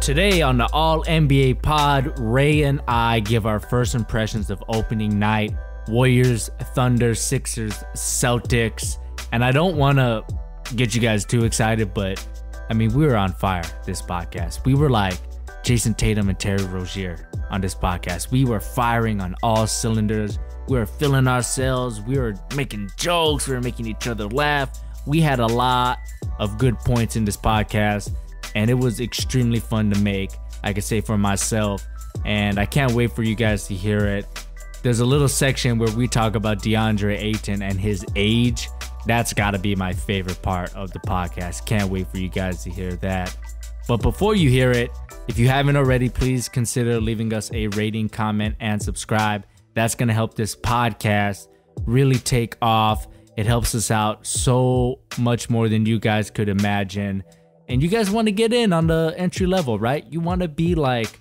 Today on the All NBA pod, Ray and I give our first impressions of opening night. Warriors, Thunder, Sixers, Celtics. And I don't want to get you guys too excited, but I mean, we were on fire this podcast. We were like Jason Tatum and Terry Rozier on this podcast. We were firing on all cylinders. We were feeling ourselves. We were making jokes. We were making each other laugh. We had a lot of good points in this podcast, and it was extremely fun to make, I could say for myself, and I can't wait for you guys to hear it. There's a little section where we talk about DeAndre Ayton and his age. That's got to be my favorite part of the podcast. Can't wait for you guys to hear that. But before you hear it, if you haven't already, please consider leaving us a rating, comment, and subscribe. That's going to help this podcast really take off. It helps us out so much more than you guys could imagine. And you guys want to get in on the entry level, right? You want to be like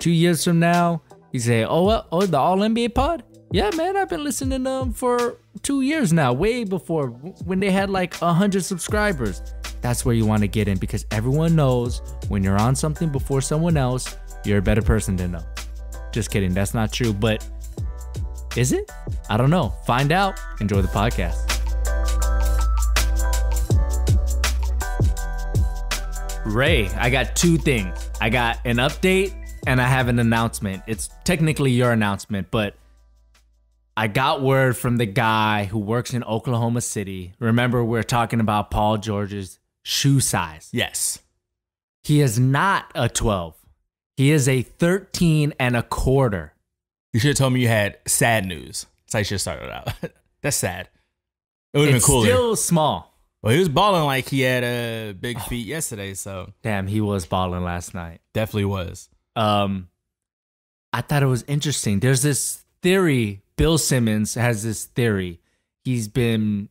2 years from now, you say, the All NBA pod? Yeah, man, I've been listening to them for 2 years now, way before when they had like 100 subscribers. That's where you want to get in, because everyone knows when you're on something before someone else, you're a better person than them. Just kidding. That's not true. But is it? I don't know. Find out. Enjoy the podcast. Ray, I got two things. I got an update and I have an announcement. It's technically your announcement, but I got word from the guy who works in Oklahoma City. Remember, we're talking about Paul George's shoe size. Yes. He is not a 12. He is a 13 and a quarter. You should have told me you had sad news. That's how you should have started out. That's sad. It would have been cooler. It's still small. Well, he was balling like he had big feet yesterday, so. Damn, he was balling last night. Definitely was. I thought it was interesting. There's this theory. Bill Simmons has this theory. He's been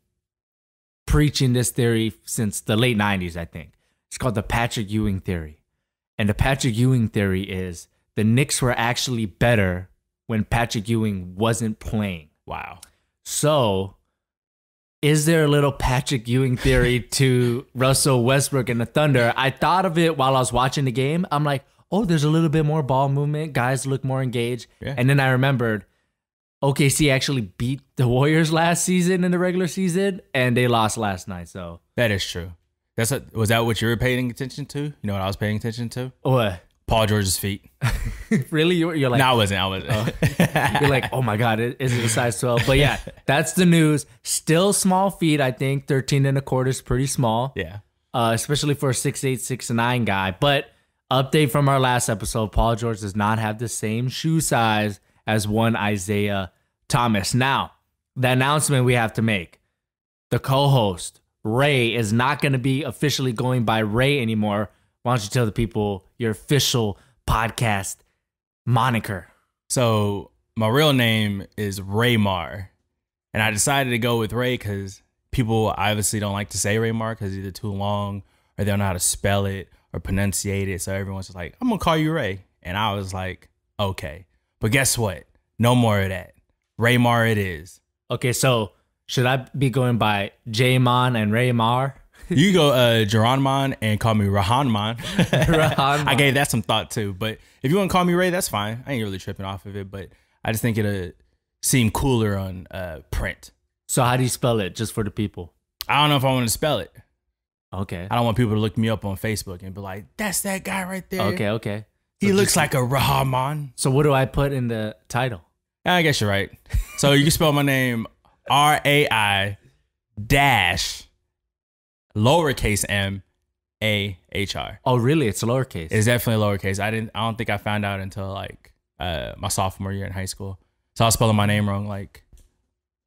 preaching this theory since the late 90s, I think. It's called the Patrick Ewing theory. And the Patrick Ewing theory is the Knicks were actually better when Patrick Ewing wasn't playing. Wow. So, is there a little Patrick Ewing theory to Russell Westbrook and the Thunder? I thought of it while I was watching the game. I'm like, oh, there's a little bit more ball movement. Guys look more engaged. Yeah. And then I remembered OKC actually beat the Warriors last season in the regular season, and they lost last night. So that is true. Was that what you were paying attention to? You know what I was paying attention to? What? Paul George's feet. Really? You're like... No, I wasn't. You're like, oh my God, is it a size 12? But yeah, that's the news. Still small feet, I think. 13 and a quarter is pretty small. Yeah. Especially for a 6'8", 6'9" guy. But update from our last episode, Paul George does not have the same shoe size as one Isaiah Thomas. Now, the announcement we have to make. The co-host, Ray, is not going to be officially going by Ray anymore. Why don't you tell the people your official podcast moniker? So my real name is Rai-mahr, and I decided to go with Ray because people obviously don't like to say Rai-mahr because it's either too long or they don't know how to spell it or pronunciate it. So everyone's just like, I'm going to call you Ray. And I was like, okay. But guess what? No more of that. Rai-mahr it is. Okay, so should I be going by J-Mon and Rai-mahr? You go JAHRONMON and call me Rahman. Rahman. I gave that some thought too. But if you want to call me Ray, that's fine. I ain't really tripping off of it. But I just think it'll seem cooler on print. So how do you spell it, just for the people? I don't know if I want to spell it. Okay. I don't want people to look me up on Facebook and be like, that's that guy right there. Okay. He looks like a Rahman. So what do I put in the title? I guess you're right. So you can spell my name RAI dash lowercase MAHR. Oh, really? It's lowercase. It's definitely lowercase. I don't think I found out until like my sophomore year in high school. So I was spelling my name wrong like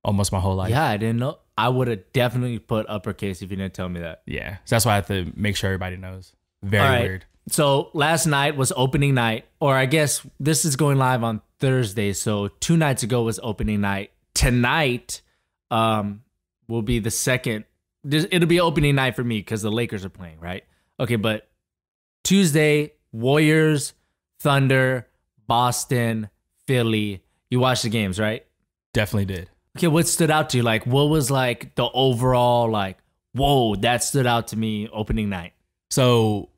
almost my whole life. Yeah, I didn't know. I would have definitely put uppercase if you didn't tell me that. Yeah. So that's why I have to make sure everybody knows. Very weird. So last night was opening night, or I guess this is going live on Thursday. So 2 nights ago was opening night. Tonight will be the second. It'll be opening night for me because the Lakers are playing, right? Okay, but Tuesday, Warriors, Thunder, Boston, Philly. You watched the games, right? Definitely did. Okay, what stood out to you? Like, what was like the overall, like, whoa, that stood out to me opening night? So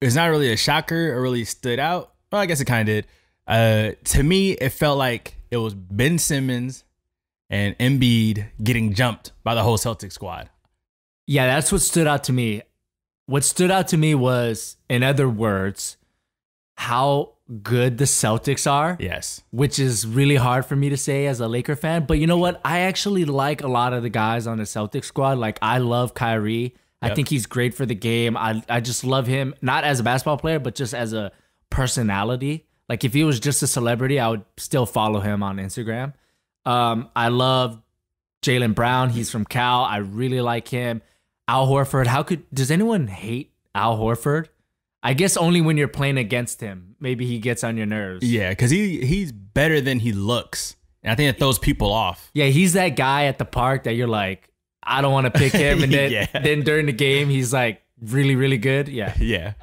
it's not really a shocker or really stood out. Well, I guess it kind of did. To me, it felt like it was Ben Simmons and Embiid getting jumped by the whole Celtics squad. Yeah, that's what stood out to me. What stood out to me was, in other words, how good the Celtics are. Yes. Which is really hard for me to say as a Laker fan. But you know what? I actually like a lot of the guys on the Celtics squad. Like, I love Kyrie. I think he's great for the game. I just love him, not as a basketball player, but just as a personality. Like, if he was just a celebrity, I would still follow him on Instagram. I love Jaylen Brown. He's from Cal. I really like him. Al Horford. Does anyone hate Al Horford? I guess only when you're playing against him. Maybe he gets on your nerves. Yeah, because he's better than he looks. And I think it throws people off. Yeah, he's that guy at the park that you're like, I don't want to pick him. And then, then during the game, he's like really, really good. Yeah. Yeah.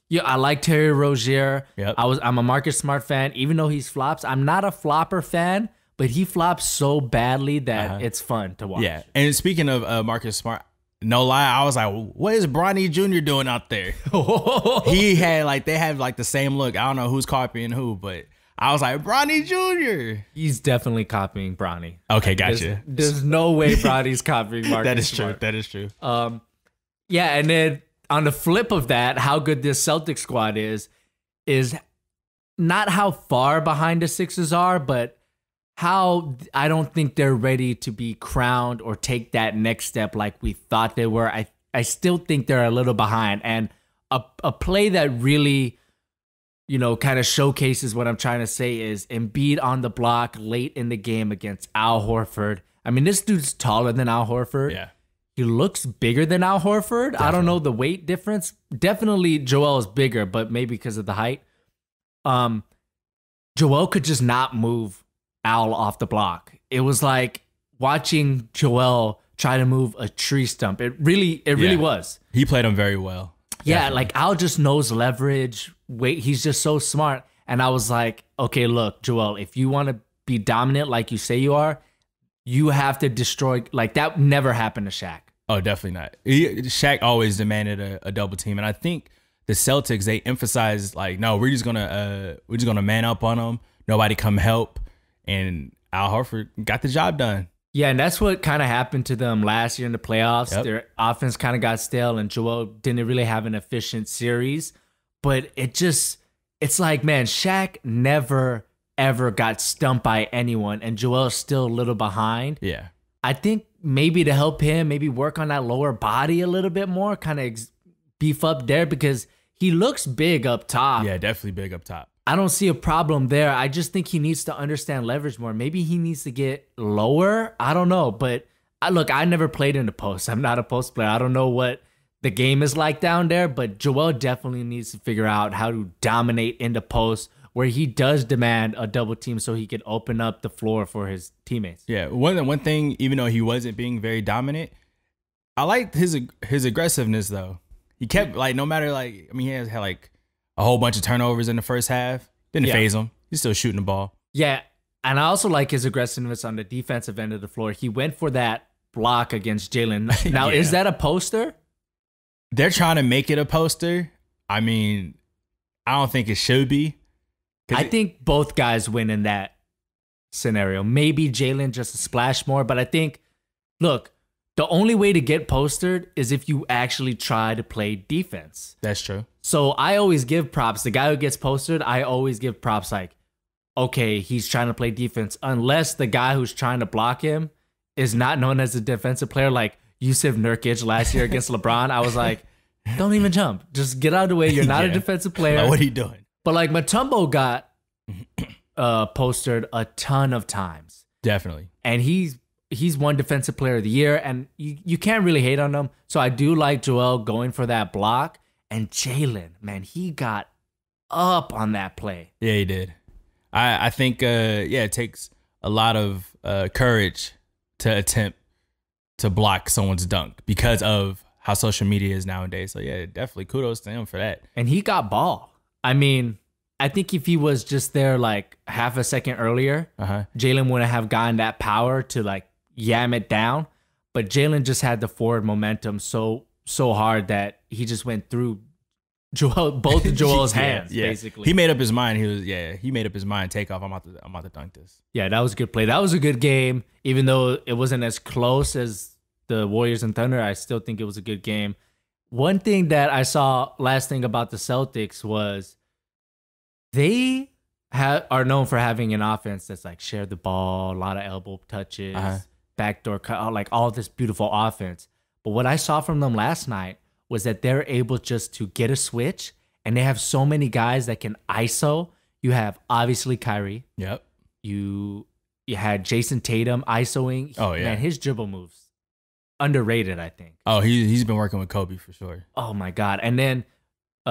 Yeah, I like Terry Rozier. Yep. I'm a Marcus Smart fan. Even though he's flops, I'm not a flopper fan, but he flops so badly that it's fun to watch. Yeah. And speaking of Marcus Smart, no lie, I was like, what is Bronny Jr. doing out there? He had they have like the same look. I don't know who's copying who, but I was like, Bronny Jr. He's definitely copying Bronny. Okay, gotcha. There's no way Bronny's copying Marcus That is true. Smart. That is true. Yeah, and then on the flip of that, how good this Celtics squad is not how far behind the Sixers are, but how I don't think they're ready to be crowned or take that next step like we thought they were. I still think they're a little behind. And a play that really, kind of showcases what I'm trying to say is Embiid on the block late in the game against Al Horford. I mean, this dude's taller than Al Horford. Yeah. He looks bigger than Al Horford. Definitely. I don't know the weight difference. Definitely Joel is bigger, but maybe because of the height. Joel could just not move Al off the block. It was like watching Joel try to move a tree stump. It really was. He played him very well. Yeah, Definitely. like Al just knows leverage. Wait, he's just so smart. And I was like, okay, look, Joel, if you want to be dominant like you say you are, you have to destroy. Like, that never happened to Shaq. Oh, definitely not. Shaq always demanded a double team, and I think the Celtics, they emphasized like, no, we're just gonna man up on them. Nobody come help, and Al Horford got the job done. Yeah, and that's what kind of happened to them last year in the playoffs. Yep. Their offense kind of got stale, and Joel didn't really have an efficient series. But it's like, man, Shaq never ever got stumped by anyone, and Joel's still a little behind. Yeah. I think maybe to help him, maybe work on that lower body a little bit more, kind of beef up there, because he looks big up top. Yeah, definitely big up top. I don't see a problem there. I just think he needs to understand leverage more. Maybe he needs to get lower. I don't know. But I never played in the post. I'm not a post player. I don't know what the game is like down there, but Joel definitely needs to figure out how to dominate in the post where he does demand a double team so he could open up the floor for his teammates. Yeah, one thing, even though he wasn't being very dominant, I liked his aggressiveness though. He kept no matter he had a whole bunch of turnovers in the first half. Didn't phase him. He's still shooting the ball. Yeah, and I also like his aggressiveness on the defensive end of the floor. He went for that block against Jaylen. Now, Is that a poster? They're trying to make it a poster. I mean, I don't think it should be. I think both guys win in that scenario. Maybe Jaylen just a splash more, but I think, look, the only way to get postered is if you actually try to play defense. That's true. So I always give props. The guy who gets postered, I always give props like, okay, he's trying to play defense. Unless the guy who's trying to block him is not known as a defensive player, like Yusuf Nurkic last year against LeBron. I was like, don't even jump. Just get out of the way. You're not a defensive player. Like, what are you doing? But like Mutombo got postered a ton of times. Definitely. And he's won defensive player of the year, and you can't really hate on him. So I do like Joel going for that block. And Jaylen, man, he got up on that play. Yeah, he did. I think it takes a lot of courage to attempt to block someone's dunk because of how social media is nowadays. So yeah, definitely kudos to him for that. And he got ball. I mean, I think if he was just there like half a second earlier, Jaylen wouldn't have gotten that power to yam it down. But Jaylen just had the forward momentum so hard that he just went through both of Joel's hands, basically. He made up his mind. He made up his mind. Take off. I'm about to dunk this. Yeah, that was a good play. That was a good game. Even though it wasn't as close as the Warriors and Thunder, I still think it was a good game. One thing that I saw, last thing about the Celtics, was they are known for having an offense that's like share the ball, a lot of elbow touches, backdoor cut, like all this beautiful offense. But what I saw from them last night was that they're able just to get a switch, and they have so many guys that can ISO. You have obviously Kyrie. Yep. You had Jason Tatum ISOing. Oh yeah. Man, his dribble moves underrated, I think. Oh, he's been working with Kobe for sure. Oh my God. And then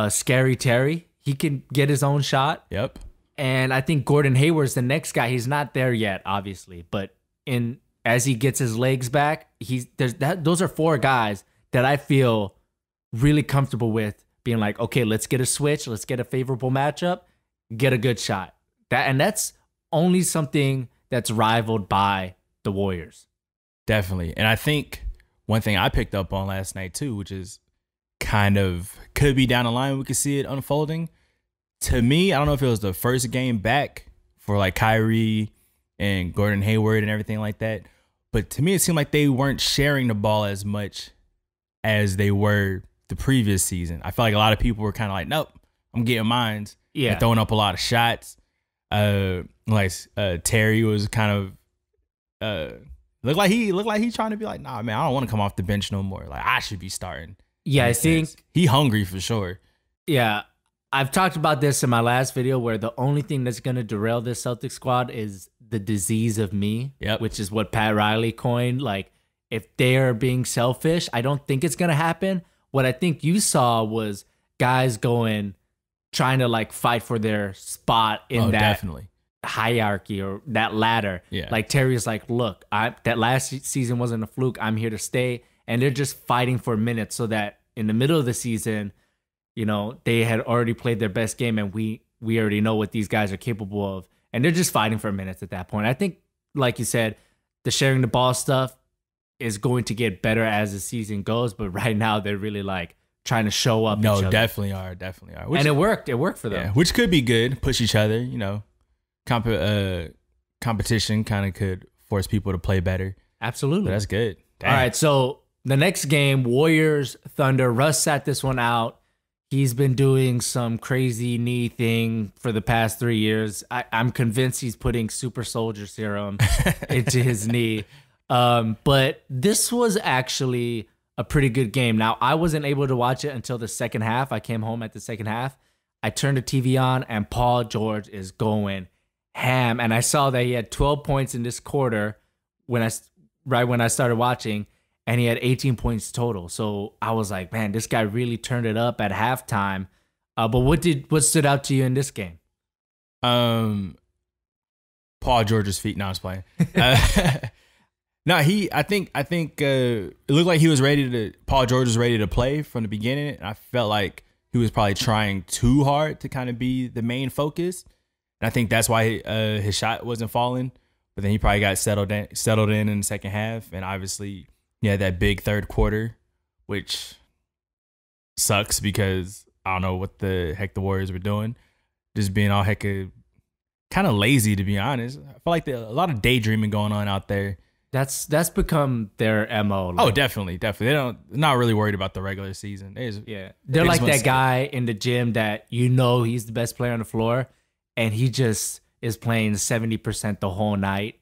Scary Terry, he can get his own shot. Yep. And I think Gordon Hayward's the next guy. He's not there yet, obviously, but as he gets his legs back, those are four guys that I feel really comfortable with being like, okay, let's get a switch, let's get a favorable matchup, get a good shot. That's only something that's rivaled by the Warriors. Definitely. And I think one thing I picked up on last night too, which is kind of could be down the line, we could see it unfolding. To me, I don't know if it was the first game back for like Kyrie and Gordon Hayward and everything like that, but to me, it seemed like they weren't sharing the ball as much as they were the previous season. I feel like a lot of people were kind of like, nope, I'm getting mines. Yeah. And throwing up a lot of shots. Terry was kind of looked like he trying to be like, nah, man, I don't want to come off the bench no more. Like I should be starting. Yeah, I think he hungry for sure. Yeah. I've talked about this in my last video where the only thing that's going to derail this Celtics squad is the disease of me, which is what Pat Riley coined. Like, if they're being selfish, I don't think it's going to happen. What I think you saw was guys trying to like fight for their spot in definitely hierarchy or that ladder. Yeah. Like Terry's like, look, that last season wasn't a fluke. I'm here to stay. And they're just fighting for minutes so that in the middle of the season, you know, they had already played their best game and we already know what these guys are capable of. And they're just fighting for minutes at that point. I think, like you said, the sharing the ball stuff is going to get better as the season goes. But right now they're really like trying to show up. No, definitely are. Which, and it worked. It worked for them. Yeah, which could be good. Push each other, you know. Competition kind of could force people to play better. Absolutely. But that's good. Damn. All right, so the next game, Warriors, Thunder. Russ sat this one out. He's been doing some crazy knee thing for the past 3 years. I'm convinced he's putting super soldier serum into his knee. But this was actually a pretty good game. Now, I wasn't able to watch it until the second half. I came home at the second half. I turned the TV on, and Paul George is going ham. And I saw that he had 12 points in this quarter right when I started watching, and he had 18 points total. So I was like, man, this guy really turned it up at halftime. But what stood out to you in this game? Paul George's feet. No, I was playing. No, I think it looked like he was Paul George was ready to play from the beginning. And I felt like he was probably trying too hard to kind of be the main focus. And I think that's why his shot wasn't falling. But then he probably got settled in the second half. And obviously, yeah, that big third quarter, which sucks because I don't know what the heck the Warriors were doing. Just being all kind of lazy, to be honest. I feel like a lot of daydreaming going on out there. That's become their MO. Like, oh, definitely. They're not really worried about the regular season. They're like that guy in the gym that you know he's the best player on the floor, and he just is playing 70% the whole night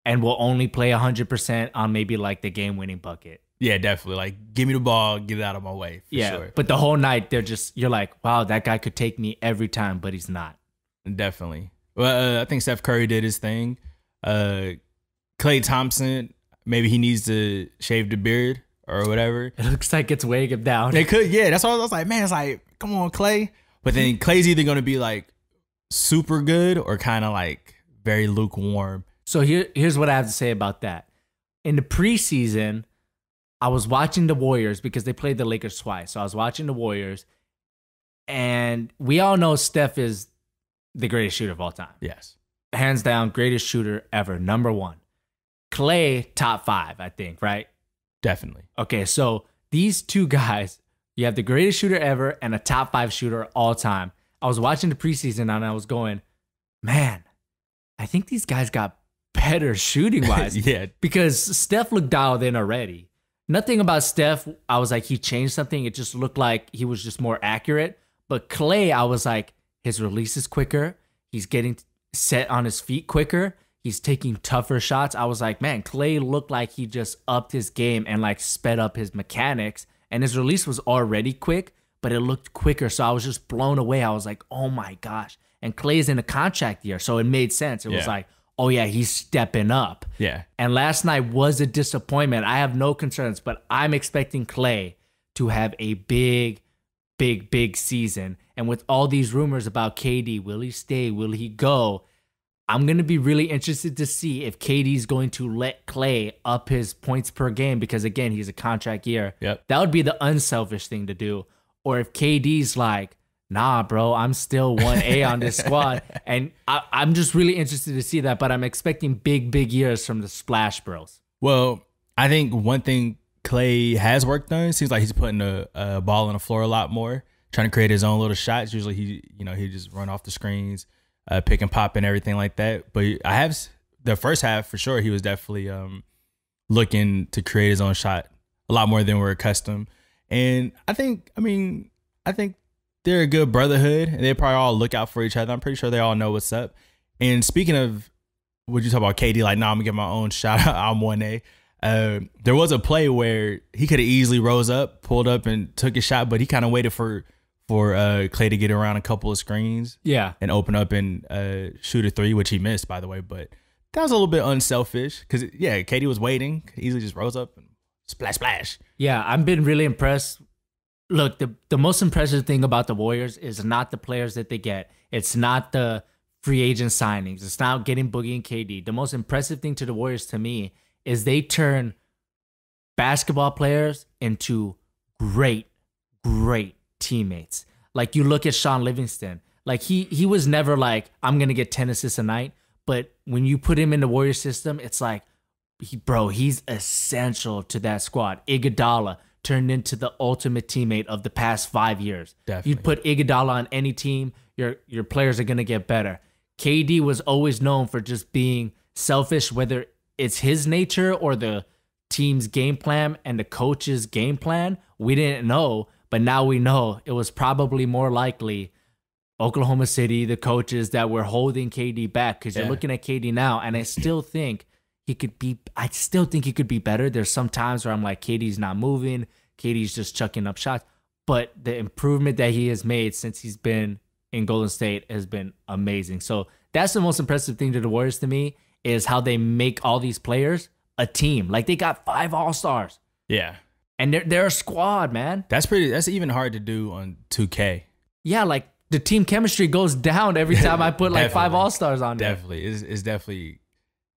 and will only play 100% on maybe like the game-winning bucket. Yeah, definitely. Like, give me the ball, get it out of my way. For sure. But the whole night you're like, wow, that guy could take me every time, but he's not. Definitely. Well, I think Steph Curry did his thing. Klay Thompson, maybe he needs to shave the beard or whatever. It looks like it's weighing him down. They could, yeah. That's why I was like, man, it's like, come on, Klay. But then Klay's either going to be like super good or kind of like very lukewarm. So here's what I have to say about that. In the preseason, I was watching the Warriors because they played the Lakers twice. So I was watching the Warriors, and we all know Steph is the greatest shooter of all time. Yes. Hands down, greatest shooter ever, number one. Klay, top 5, I think, right? Definitely. Okay, so these two guys You have the greatest shooter ever and a top 5 shooter all time. I was watching the preseason and I was going, man, I think these guys got better shooting wise. Yeah. Because Steph looked dialed in already. Nothing about Steph, I was like, he changed something. It just looked like he was just more accurate. But Klay, I was like, his release is quicker. He's getting set on his feet quicker. He's taking tougher shots. I was like, man, Klay looked like he just upped his game and like sped up his mechanics. And his release was already quick, but it looked quicker. So I was just blown away. I was like, oh my gosh. And Klay's in a contract year, so it made sense. It was like, oh yeah, he's stepping up. Yeah. And last night was a disappointment. I have no concerns, but I'm expecting Klay to have a big season. And with all these rumors about KD, will he stay? Will he go? I'm going to be really interested to see if KD's going to let Klay up his points per game because, again, he's a contract year. Yep. That would be the unselfish thing to do. Or if KD's like, nah, bro, I'm still 1A on this squad. And I'm just really interested to see that, but I'm expecting big years from the Splash Bros. Well, I think one thing Klay has worked on, seems like he's putting a ball on the floor a lot more, trying to create his own little shots. Usually he just run off the screens, pick and pop and everything like that. But I have the first half for sure, he was definitely looking to create his own shot a lot more than we're accustomed. And I think they're a good brotherhood, and they probably all look out for each other. I'm pretty sure they all know what's up. And speaking of what you talk about, KD, like, nah, I'm gonna get my own shot. I'm 1A. There was a play where he could have easily rose up, pulled up, and took a shot, but he kind of waited for Klay to get around a couple of screens, and open up and shoot a 3, which he missed, by the way. But that was a little bit unselfish because KD was waiting, could easily just rose up and splash. Yeah, I've been really impressed. Look, the most impressive thing about the Warriors is not the players that they get. It's not the free agent signings. It's not getting Boogie and KD. The most impressive thing to the Warriors to me is they turn basketball players into great teammates. Like you look at Sean Livingston. Like he was never like, I'm going to get 10 assists a night. But when you put him in the Warriors system, it's like, he's essential to that squad. Iguodala turned into the ultimate teammate of the past 5 years. Definitely. You put Iguodala on any team, your players are going to get better. KD was always known for just being selfish, whether it's his nature or the team's game plan and the coach's game plan. We didn't know, but now we know. It was probably more likely Oklahoma City, the coaches that were holding KD back, because you're looking at KD now, and I still think he could be better. There's some times where I'm like, KD's not moving. KD's just chucking up shots. But the improvement that he has made since he's been in Golden State has been amazing. So that's the most impressive thing to the Warriors to me, is how they make all these players a team. Like they got 5 All-Stars. Yeah. And they're a squad, man. That's even hard to do on 2K. Yeah, like the team chemistry goes down every time I put like 5 All-Stars on there. Definitely. It's definitely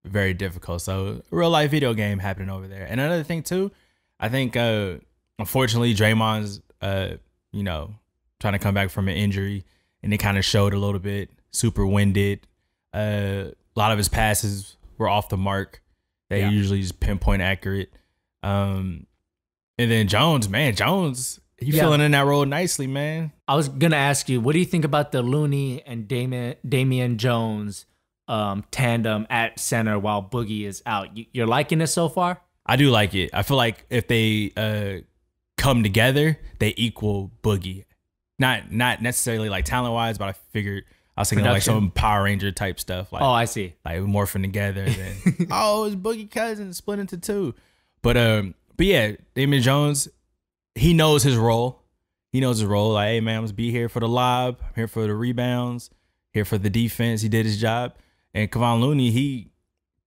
very difficult. So real life video game happening over there. And another thing too, I think unfortunately Draymond's trying to come back from an injury, and it kind of showed a little bit. Super winded. A lot of his passes were off the mark. They usually just pinpoint accurate. And then Jones, he filling in that role nicely, man. I was gonna ask you, what do you think about the Looney and Damian Jones tandem at center while Boogie is out? You're liking it so far? I do like it. I feel like if they come together, they equal Boogie. Not necessarily like talent wise, but I was thinking like some Power Ranger type stuff. Like, oh, I see. Like morphing together. Then it's Boogie Cousins split into 2. But yeah, Damian Jones, he knows his role. Like, hey man, I'm gonna be here for the lob, I'm here for the rebounds, here for the defense. He did his job. And Kevon Looney, he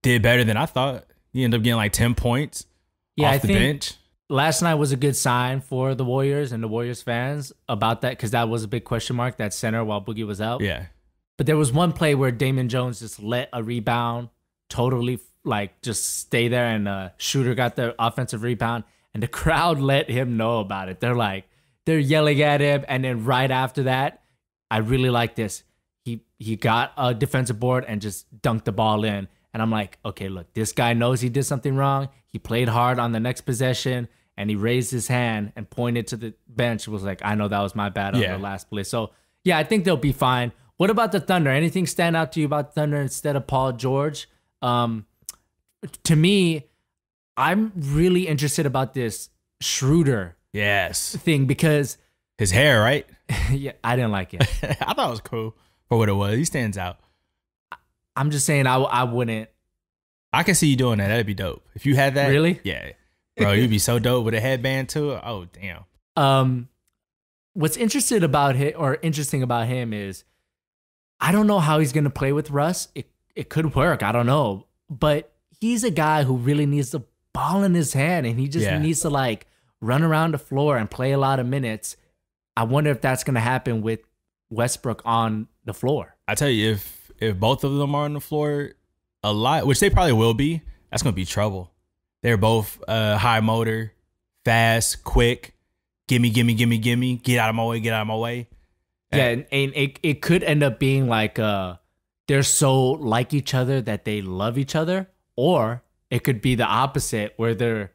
did better than I thought. He ended up getting like 10 points off the bench. Last night was a good sign for the Warriors and the Warriors fans about that, because that was a big question mark, that center while Boogie was out. Yeah. But there was one play where Damian Jones just let a rebound totally like just stay there, and shooter got the offensive rebound, and the crowd let him know about it. They're yelling at him, and then right after that, I really like this. He got a defensive board and just dunked the ball in. And I'm like, okay, look, this guy knows he did something wrong. He played hard on the next possession, and he raised his hand and pointed to the bench. Was like, I know that was my bad on the last play. So yeah, I think they'll be fine. What about the Thunder? Anything stand out to you about the Thunder instead of Paul George? To me, I'm really interested about this Schroeder thing because his hair, right? Yeah, I didn't like it. I thought it was cool for what it was. He stands out. I'm just saying I wouldn't. I can see you doing that. That'd be dope. If you had that. Really? Yeah. Bro, you'd be so dope with a headband too. Oh, damn. What's interesting about him is I don't know how he's going to play with Russ. It could work. I don't know. But he's a guy who really needs the ball in his hand, and he just needs to like run around the floor and play a lot of minutes. I wonder if that's going to happen with Westbrook on the floor. I tell you, if both of them are on the floor a lot, which they probably will be, that's going to be trouble. They're both high motor, fast, quick. Gimme, gimme, gimme, gimme. Get out of my way, get out of my way. Yeah, and it could end up being like they're so like each other that they love each other, or it could be the opposite where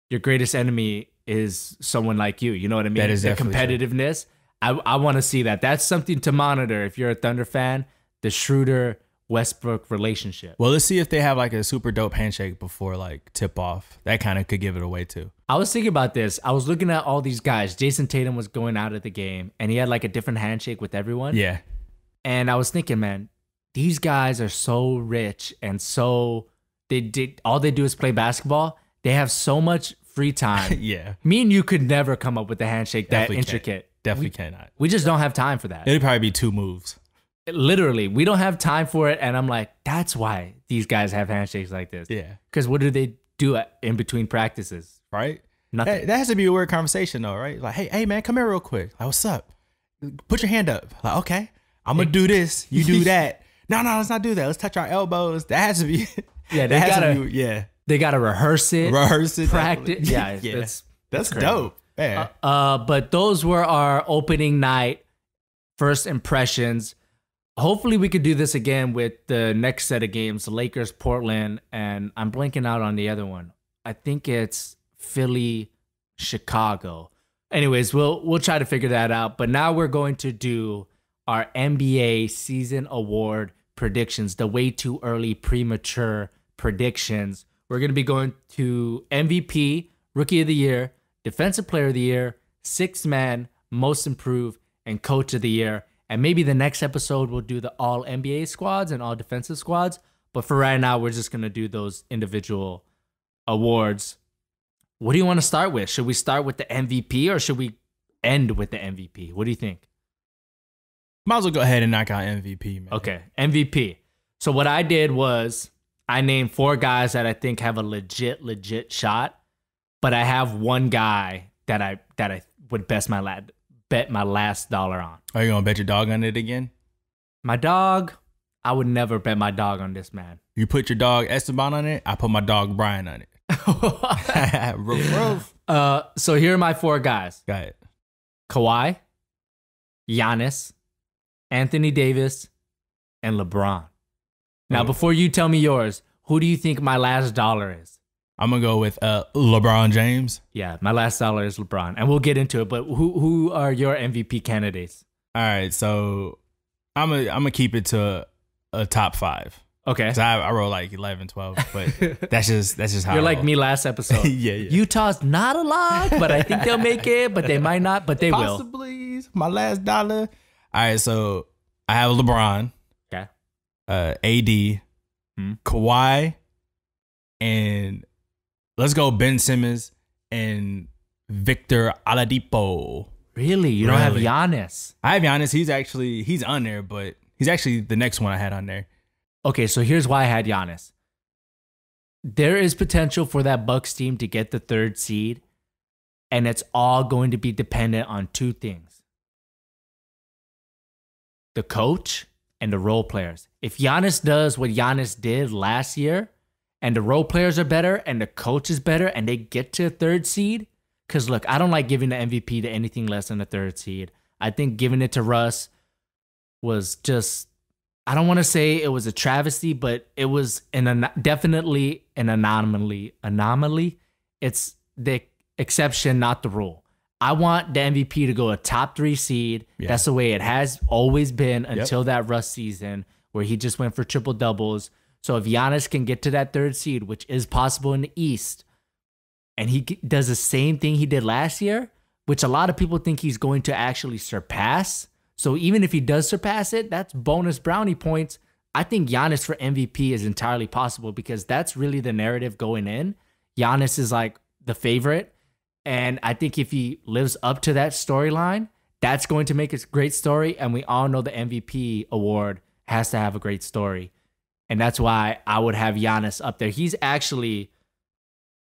your greatest enemy is someone like you. You know what I mean? That is the definitely competitiveness. I want to see that. That's something to monitor if you're a Thunder fan. The Schroeder Westbrook relationship. Well, let's see if they have like a super dope handshake before like tip off. That kind of could give it away too. I was thinking about this. I was looking at all these guys. Jason Tatum was going out of the game and he had like a different handshake with everyone. Yeah. And I was thinking, man, these guys are so rich and so all they do is play basketball. They have so much free time. Yeah. Me and you could never come up with a handshake Definitely that intricate. Definitely cannot. We just don't have time for that. It'd probably be 2 moves. Literally, we don't have time for it. And I'm like, that's why these guys have handshakes like this. Yeah. Because what do they do in between practices? Right? Nothing. That has to be a weird conversation though, right? Like, hey man, come here real quick. Like, what's up? Put your hand up. Like, okay, I'm gonna do this. You do that. No, let's not do that. Let's touch our elbows. That has to be. Yeah, they gotta rehearse it. Practice. Yeah, that's dope. Man. But those were our opening night first impressions. Hopefully we could do this again with the next set of games, Lakers, Portland, and I'm blanking out on the other one. I think it's Philly, Chicago. Anyways, we'll try to figure that out. But now we're going to do our NBA season award predictions, the way too early premature predictions. We're going to be going to MVP, Rookie of the Year, Defensive Player of the Year, Sixth Man, Most Improved, and Coach of the Year. And maybe the next episode we'll do the all NBA squads and all defensive squads. But for right now, we're just going to do those individual awards. What do you want to start with? Should we start with the MVP or should we end with the MVP? What do you think? Might as well go ahead and knock out MVP, man. Okay, MVP. So what I did was I named 4 guys that I think have a legit shot, but I have one guy that I would bet my last dollar on. Are you gonna bet your dog on it again? My dog, I would never bet my dog on this man. You put your dog Esteban on it, I put my dog Brian on it. So here are my 4 guys. Got it. Kawhi, Giannis, Anthony Davis, and LeBron. Now, before you tell me yours, who do you think my last dollar is? I'm gonna go with LeBron James. Yeah, my last dollar is LeBron, and we'll get into it. But who are your MVP candidates? All right, so I'm gonna keep it to a top 5. Okay. So I wrote like 11, 12, but that's just how you're like me last episode. Yeah. Utah's not a lock, but I think they'll make it, but they might not, but they will. Possibly. My last dollar. All right, so I have LeBron. Okay. AD, Kawhi, and let's go Ben Simmons and Victor Oladipo. Really? You don't have Giannis? I have Giannis. He's on there, but he's actually the next one I had on there. Okay, so here's why I had Giannis. There is potential for that Bucks team to get the 3rd seed, and it's all going to be dependent on 2 things. The coach and the role players. If Giannis does what Giannis did last year, and the role players are better, and the coach is better, and they get to a 3rd seed, because look, I don't like giving the MVP to anything less than a 3rd seed. I think giving it to Russ was just... I don't want to say it was a travesty, but it was definitely an anomaly. It's exception, not the rule. I want the MVP to go a top 3 seed. Yeah. That's the way it has always been until that Russ season where he just went for triple doubles. So if Giannis can get to that 3rd seed, which is possible in the East, and he does the same thing he did last year, which a lot of people think he's going to actually surpass. So even if he does surpass it, that's bonus brownie points. I think Giannis for MVP is entirely possible because that's really the narrative going in. Giannis is like the favorite. And I think if he lives up to that storyline, that's going to make a great story. And we all know the MVP award has to have a great story. And that's why I would have Giannis up there. He's actually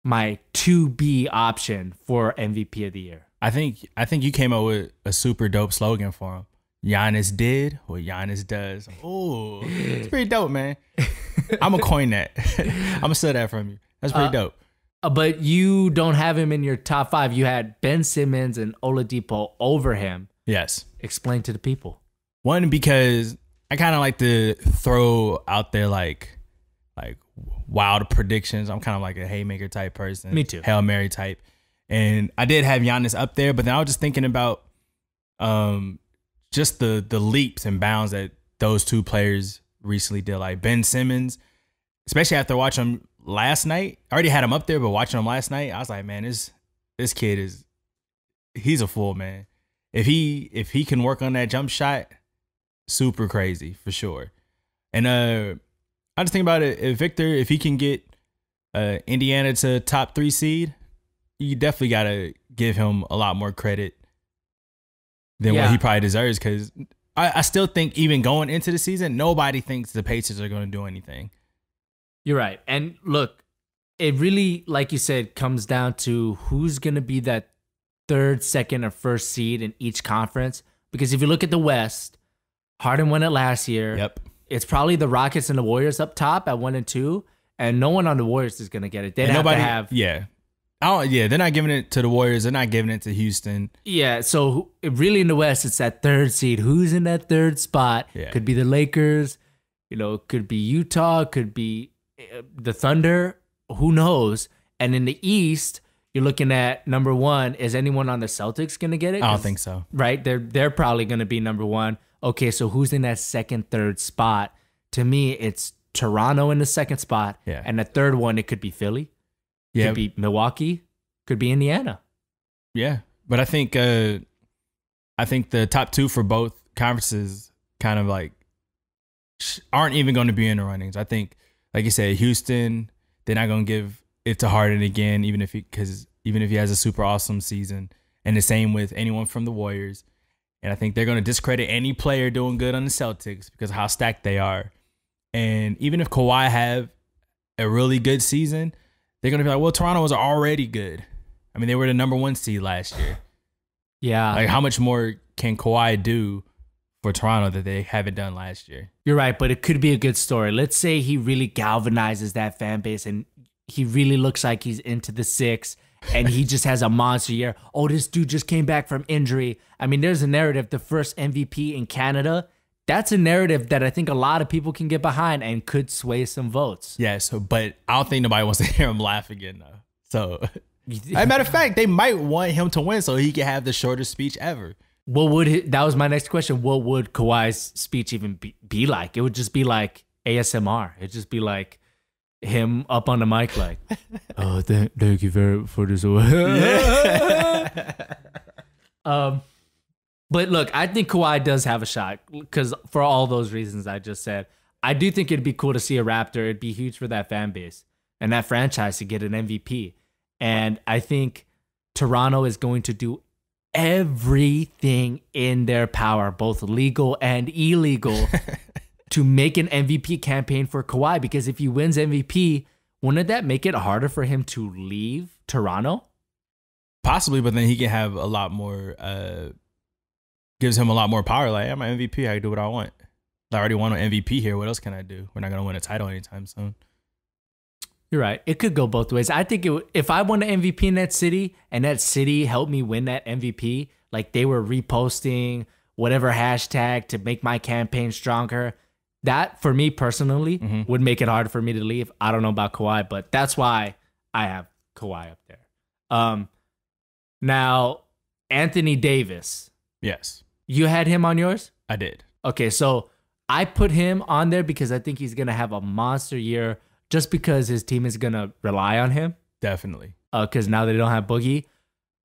my 2B option for MVP of the year. I think you came up with a super dope slogan for him. Giannis did what Giannis does. Oh, it's pretty dope, man. I'm going to coin that. I'm going to steal that from you. That's pretty dope. But you don't have him in your top 5. You had Ben Simmons and Oladipo over him. Yes. Explain to the people. One, because I kind of like to throw out there like wild predictions. I'm kind of like a haymaker type person. Me too. Hail Mary type. And I did have Giannis up there, but then I was just thinking about just the leaps and bounds that those two players recently did. Like Ben Simmons, especially after watching him last night. I already had him up there, but watching him last night, I was like, man, this kid he's a fool, man. If he can work on that jump shot, super crazy for sure. And I just think about it, if he can get Indiana to top 3 seed, you definitely got to give him a lot more credit than what he probably deserves. Because I still think even going into the season, nobody thinks the Pacers are going to do anything. You're right. And look, it really, like you said, comes down to who's going to be that 3rd, 2nd, or 1st seed in each conference. Because if you look at the West, Harden won it last year. Yep. It's probably the Rockets and the Warriors up top at 1 and 2. And no one on the Warriors is going to get it. They're not giving it to the Warriors. They're not giving it to Houston. Yeah, so really in the West, it's that 3rd seed. Who's in that 3rd spot? Yeah. Could be the Lakers. Could be Utah. Could be the Thunder. Who knows? And in the East, you're looking at number 1. Is anyone on the Celtics going to get it? I don't think so. Right? They're probably going to be number 1. Okay, so who's in that 2nd, 3rd spot? To me, it's Toronto in the 2nd spot. Yeah. And the 3rd one, it could be Philly. Yeah. Could be Milwaukee. Could be Indiana. Yeah. But I think the top 2 for both conferences kind of like aren't even going to be in the runnings. I think, like you said, Houston, they're not going to give it to Harden again, even if he has a super awesome season. And the same with anyone from the Warriors. And I think they're going to discredit any player doing good on the Celtics because of how stacked they are. And even if Kawhi have a really good season, they're going to be like, well, Toronto was already good. I mean, they were the number 1 seed last year. Yeah. Like, how much more can Kawhi do for Toronto that they haven't done last year? You're right, but it could be a good story. Let's say he really galvanizes that fan base and he really looks like he's into the 6 and he just has a monster year. Oh, this dude just came back from injury. I mean, there's a narrative, the first MVP in Canada. That's a narrative that I think a lot of people can get behind and could sway some votes. Yes, but I don't think nobody wants to hear him laugh again, though. So, as a matter of fact, they might want him to win so he can have the shortest speech ever. That was my next question. What would Kawhi's speech even be like? It would just be like ASMR. It'd just be like him up on the mic like, oh, thank you for this. But look, I think Kawhi does have a shot because for all those reasons I just said. I do think it'd be cool to see a Raptor. It'd be huge for that fan base and that franchise to get an MVP. And I think Toronto is going to do everything in their power, both legal and illegal, to make an MVP campaign for Kawhi. Because if he wins MVP, wouldn't that make it harder for him to leave Toronto? Possibly, but then he can have a lot more... gives him a lot more power. Like, I'm an MVP. I can do what I want. I already won an MVP here. What else can I do? We're not going to win a title anytime soon. You're right. It could go both ways. I think if I won an MVP in that city and that city helped me win that MVP, like they were reposting whatever hashtag to make my campaign stronger, that for me personally would make it hard for me to leave. I don't know about Kawhi, but that's why I have Kawhi up there. Now, Anthony Davis, Yes, you had him on yours? I did. Okay, so I put him on there because I think he's going to have a monster year just because his team is going to rely on him. Definitely. Because now they don't have Boogie.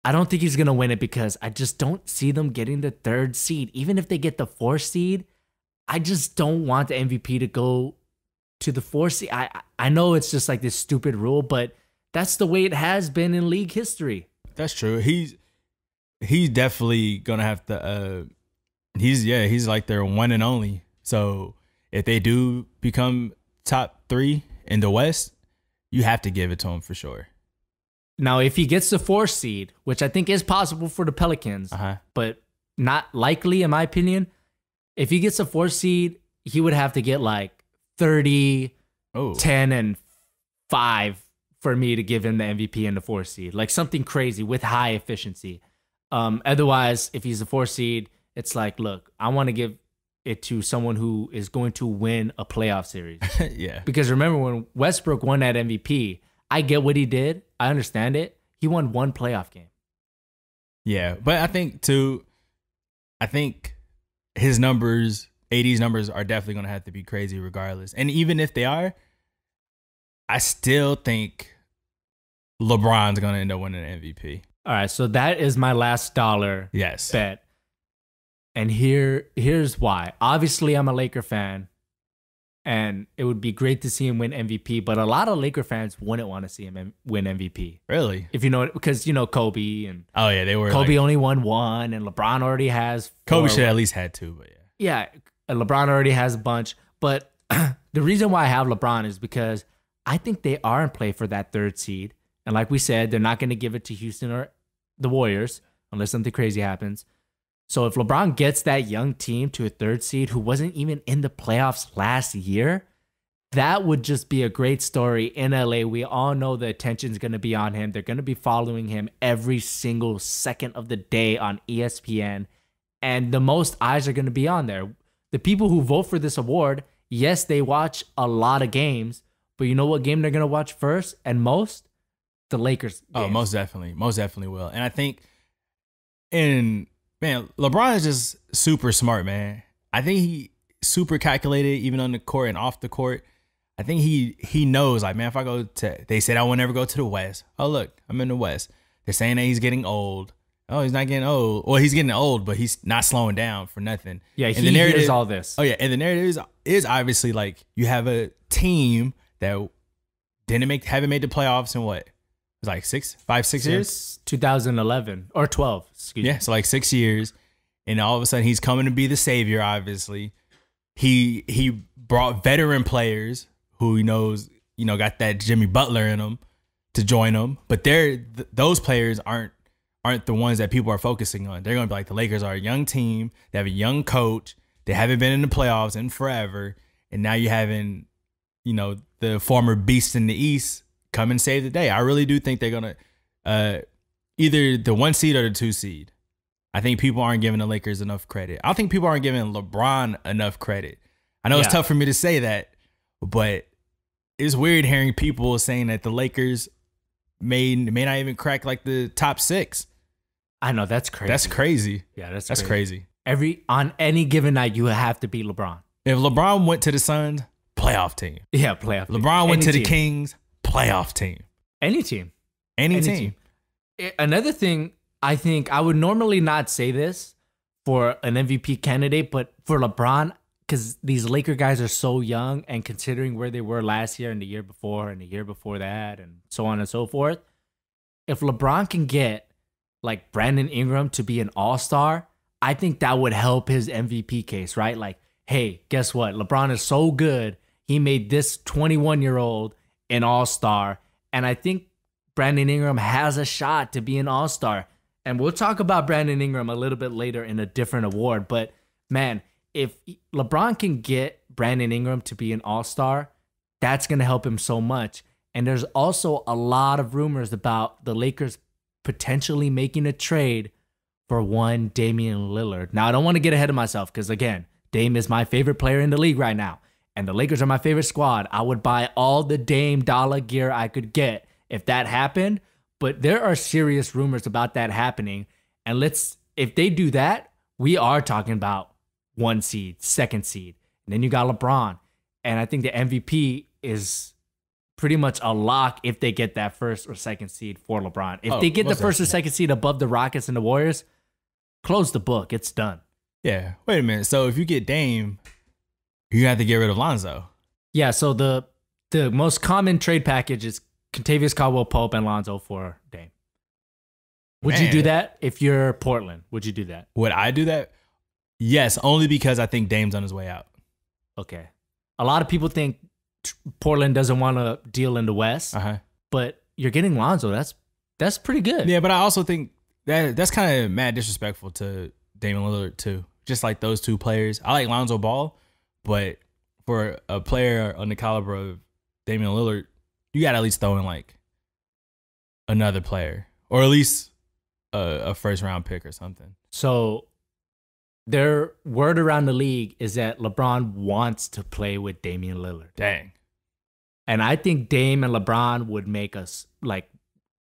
I don't think he's going to win it because I just don't see them getting the 3rd seed. Even if they get the 4th seed, I just don't want the MVP to go to the 4th seed. I know it's just like this stupid rule, but that's the way it has been in league history. That's true. He's definitely going to have to he's like their one and only. So if they do become top 3 in the West, you have to give it to him for sure. Now, if he gets the 4th seed, which I think is possible for the Pelicans, but not likely in my opinion, if he gets a 4th seed, he would have to get like 30, 10, and 5 for me to give him the MVP and the 4th seed. Like something crazy with high efficiency. Otherwise, if he's a 4th seed, it's like, look, I want to give it to someone who is going to win a playoff series. Yeah. Because remember when Westbrook won that MVP, I get what he did. I understand it. He won 1 playoff game. Yeah, but I think his numbers, AD's numbers are definitely going to have to be crazy regardless. And even if they are, I still think LeBron's going to end up winning an MVP. All right, so that is my last dollar bet. And here's why. Obviously, I'm a Laker fan, and it would be great to see him win MVP, but a lot of Laker fans wouldn't want to see him win MVP. Really? If you know, because, you know, Kobe and Kobe only won 1, and LeBron already has 4. Kobe should at least had 2, but yeah, LeBron already has a bunch. But the reason why I have LeBron is because I think they are in play for that 3rd seed. And like we said, they're not going to give it to Houston or the Warriors unless something crazy happens. So if LeBron gets that young team to a 3rd seed who wasn't even in the playoffs last year, that would just be a great story in LA. We all know the attention's going to be on him. They're going to be following him every single second of the day on ESPN. And the most eyes are going to be on there. The people who vote for this award, yes, they watch a lot of games, but you know what game they're going to watch first and most? The Lakers game. Oh, most definitely. Most definitely will. And I think man, LeBron is just super smart, man. I think he super calculated even on the court and off the court. I think he knows, like, man, if I go to, they said I will never go to the West. Oh, look, I'm in the West. They're saying that he's getting old. Oh, he's not getting old. Well, he's getting old, but he's not slowing down for nothing. Yeah, and he hears all this. Oh, yeah, and the narrative is obviously like you have a team that haven't made the playoffs in what? It was like 6 years? 2011 or 12, excuse me. Yeah, so like 6 years. And all of a sudden he's coming to be the savior, obviously. He brought veteran players who he knows, got that Jimmy Butler in them to join them. But those players aren't the ones that people are focusing on. They're going to be like, the Lakers are a young team. They have a young coach. They haven't been in the playoffs in forever. And now you're having, the former beast in the East come and save the day. I really do think they're going to either the 1 seed or the 2 seed. I think people aren't giving the Lakers enough credit. I think people aren't giving LeBron enough credit. I know it's tough for me to say that, but it's weird hearing people saying that the Lakers may not even crack like the top 6. I know, that's crazy. That's crazy. Yeah, that's crazy. On any given night, you have to beat LeBron. If LeBron went to the Suns, playoff team. Yeah, playoff team. LeBron went to the Kings, playoff team. Any team. Any team. Another thing, I think I would normally not say this for an MVP candidate, but for LeBron, because these Laker guys are so young, and considering where they were last year and the year before and the year before that and so on and so forth, if LeBron can get like Brandon Ingram to be an all-star, I think that would help his MVP case, right? Like, hey, guess what? LeBron is so good, he made this 21-year-old an all-star, and I think Brandon Ingram has a shot to be an all-star. And we'll talk about Brandon Ingram a little bit later in a different award. But, man, if LeBron can get Brandon Ingram to be an all-star, that's going to help him so much. And there's also a lot of rumors about the Lakers potentially making a trade for one Damian Lillard. Now, I don't want to get ahead of myself because, again, Dame is my favorite player in the league right now. And the Lakers are my favorite squad. I would buy all the Dame dollar gear I could get if that happened. But there are serious rumors about that happening. And if they do that, we are talking about 1 seed, 2nd seed. And then you got LeBron. And I think the MVP is pretty much a lock if they get that 1st or 2nd seed for LeBron. If they get the 1st or 2nd seed above the Rockets and the Warriors, close the book. It's done. Yeah. Wait a minute. So if you get Dame, you have to get rid of Lonzo. Yeah. So the most common trade package is Kentavious Caldwell-Pope and Lonzo for Dame. Would you do that if you're Portland? Would you do that? Would I do that? Yes, only because I think Dame's on his way out. Okay. A lot of people think Portland doesn't want to deal in the West, but you're getting Lonzo. That's pretty good. Yeah, but I also think that's kind of mad disrespectful to Damian Lillard too. Just like those 2 players. I like Lonzo Ball, but for a player on the caliber of Damian Lillard, you got to at least throw in like another player or at least a 1st round pick or something. So their word around the league is that LeBron wants to play with Damian Lillard. Dang. And I think Dame and LeBron would make us like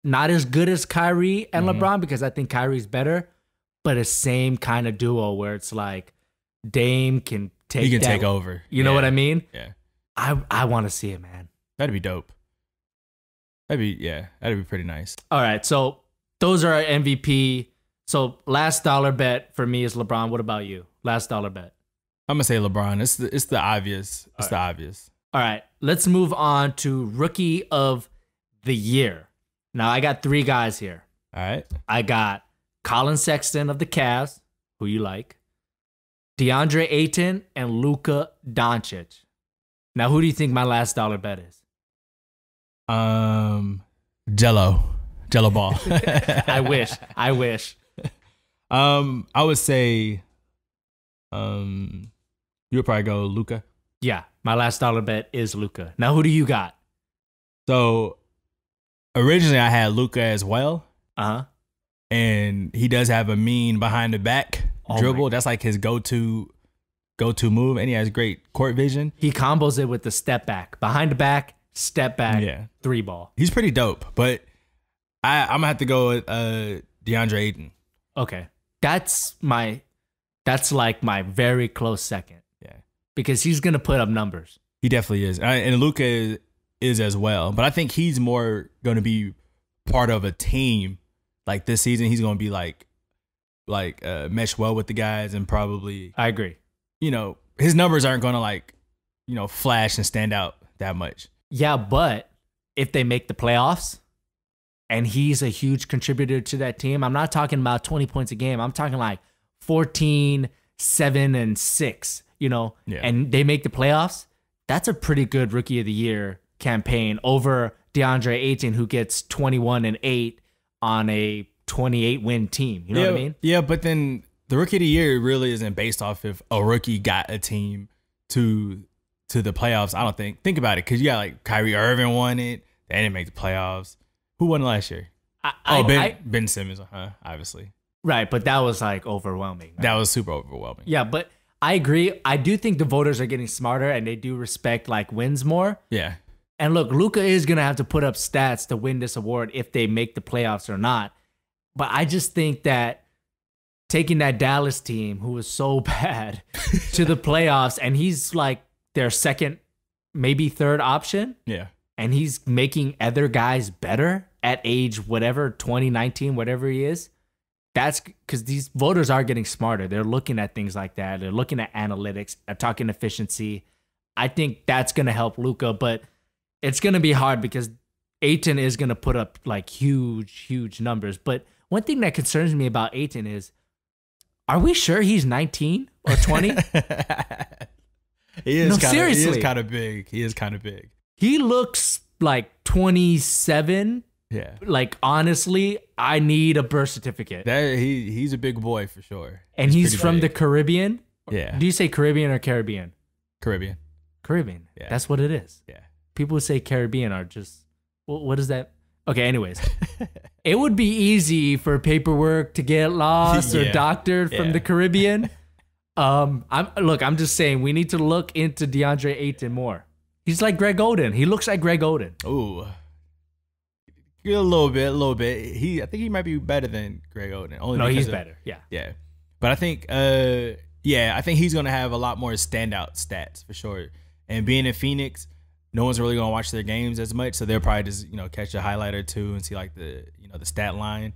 not as good as Kyrie and LeBron because I think Kyrie's better, but a same kind of duo where it's like Dame can take over. You know what I mean? Yeah. I want to see it, man. That'd be dope. That'd be pretty nice. All right, so those are our MVP. So last dollar bet for me is LeBron. What about you? Last dollar bet. I'm gonna say LeBron. It's the obvious. The obvious. All right, let's move on to Rookie of the Year. Now I got 3 guys here. All right. I got Colin Sexton of the Cavs, who you like, DeAndre Ayton, and Luka Doncic. Now, who do you think my last dollar bet is? Jello ball. I wish. I would say, you would probably go Luka. Yeah, my last dollar bet is Luka. Now, who do you got? So, originally I had Luka as well. And he does have a mean behind the back dribble. That's like his go-to move, and he has great court vision. He combos it with the step back, behind the back, step back, 3 ball. He's pretty dope, but I'm gonna have to go with DeAndre Ayton. Okay, that's like my very close second. Yeah, because he's gonna put up numbers. He definitely is, and Luka is as well. But I think he's more gonna be part of a team. Like this season, he's gonna be like mesh well with the guys, and probably I agree. His numbers aren't gonna flash and stand out that much. Yeah, but if they make the playoffs and he's a huge contributor to that team, I'm not talking about 20 points a game. I'm talking like 14, 7, and 6, and they make the playoffs. That's a pretty good Rookie of the Year campaign over DeAndre Ayton, who gets 21 and 8 on a 28-win team. You know what I mean? Yeah, but then the Rookie of the Year really isn't based off if a rookie got a team to the playoffs. I don't think. Think about it, because you got like Kyrie Irving won it. They didn't make the playoffs. Who won last year? Ben Simmons, obviously. Right, but that was like overwhelming. That was super overwhelming. Yeah, but I agree. I do think the voters are getting smarter and they do respect like wins more. Yeah. And look, Luka is going to have to put up stats to win this award if they make the playoffs or not. But I just think that taking that Dallas team, who was so bad, to the playoffs, and he's like their 2nd, maybe 3rd option. Yeah. And he's making other guys better at age whatever, 2019, whatever he is. That's because these voters are getting smarter. They're looking at things like that. They're looking at analytics, talking efficiency. I think that's going to help Luka, but it's going to be hard because Ayton is going to put up like huge numbers. But one thing that concerns me about Ayton is, are we sure he's 19 or 20? Seriously. He is kind of big. He looks like 27. Yeah. Like, honestly, I need a birth certificate. He's a big boy for sure. And he's from the Caribbean? Yeah. Do you say Caribbean or Caribbean? Caribbean. Yeah. That's what it is. Yeah. People who say Caribbean are just, what is that? Okay, anyways. It would be easy for paperwork to get lost or doctored from the Caribbean. I'm just saying we need to look into DeAndre Ayton more. He's like Greg Oden. He looks like Greg Oden. Ooh. a little bit. I think he might be better than Greg Oden. No, he's better. Yeah. Yeah. But I think, I think he's going to have a lot more standout stats for sure. And being in Phoenix, no one's really going to watch their games as much. So they'll probably just, catch a highlight or two and see like the stat line.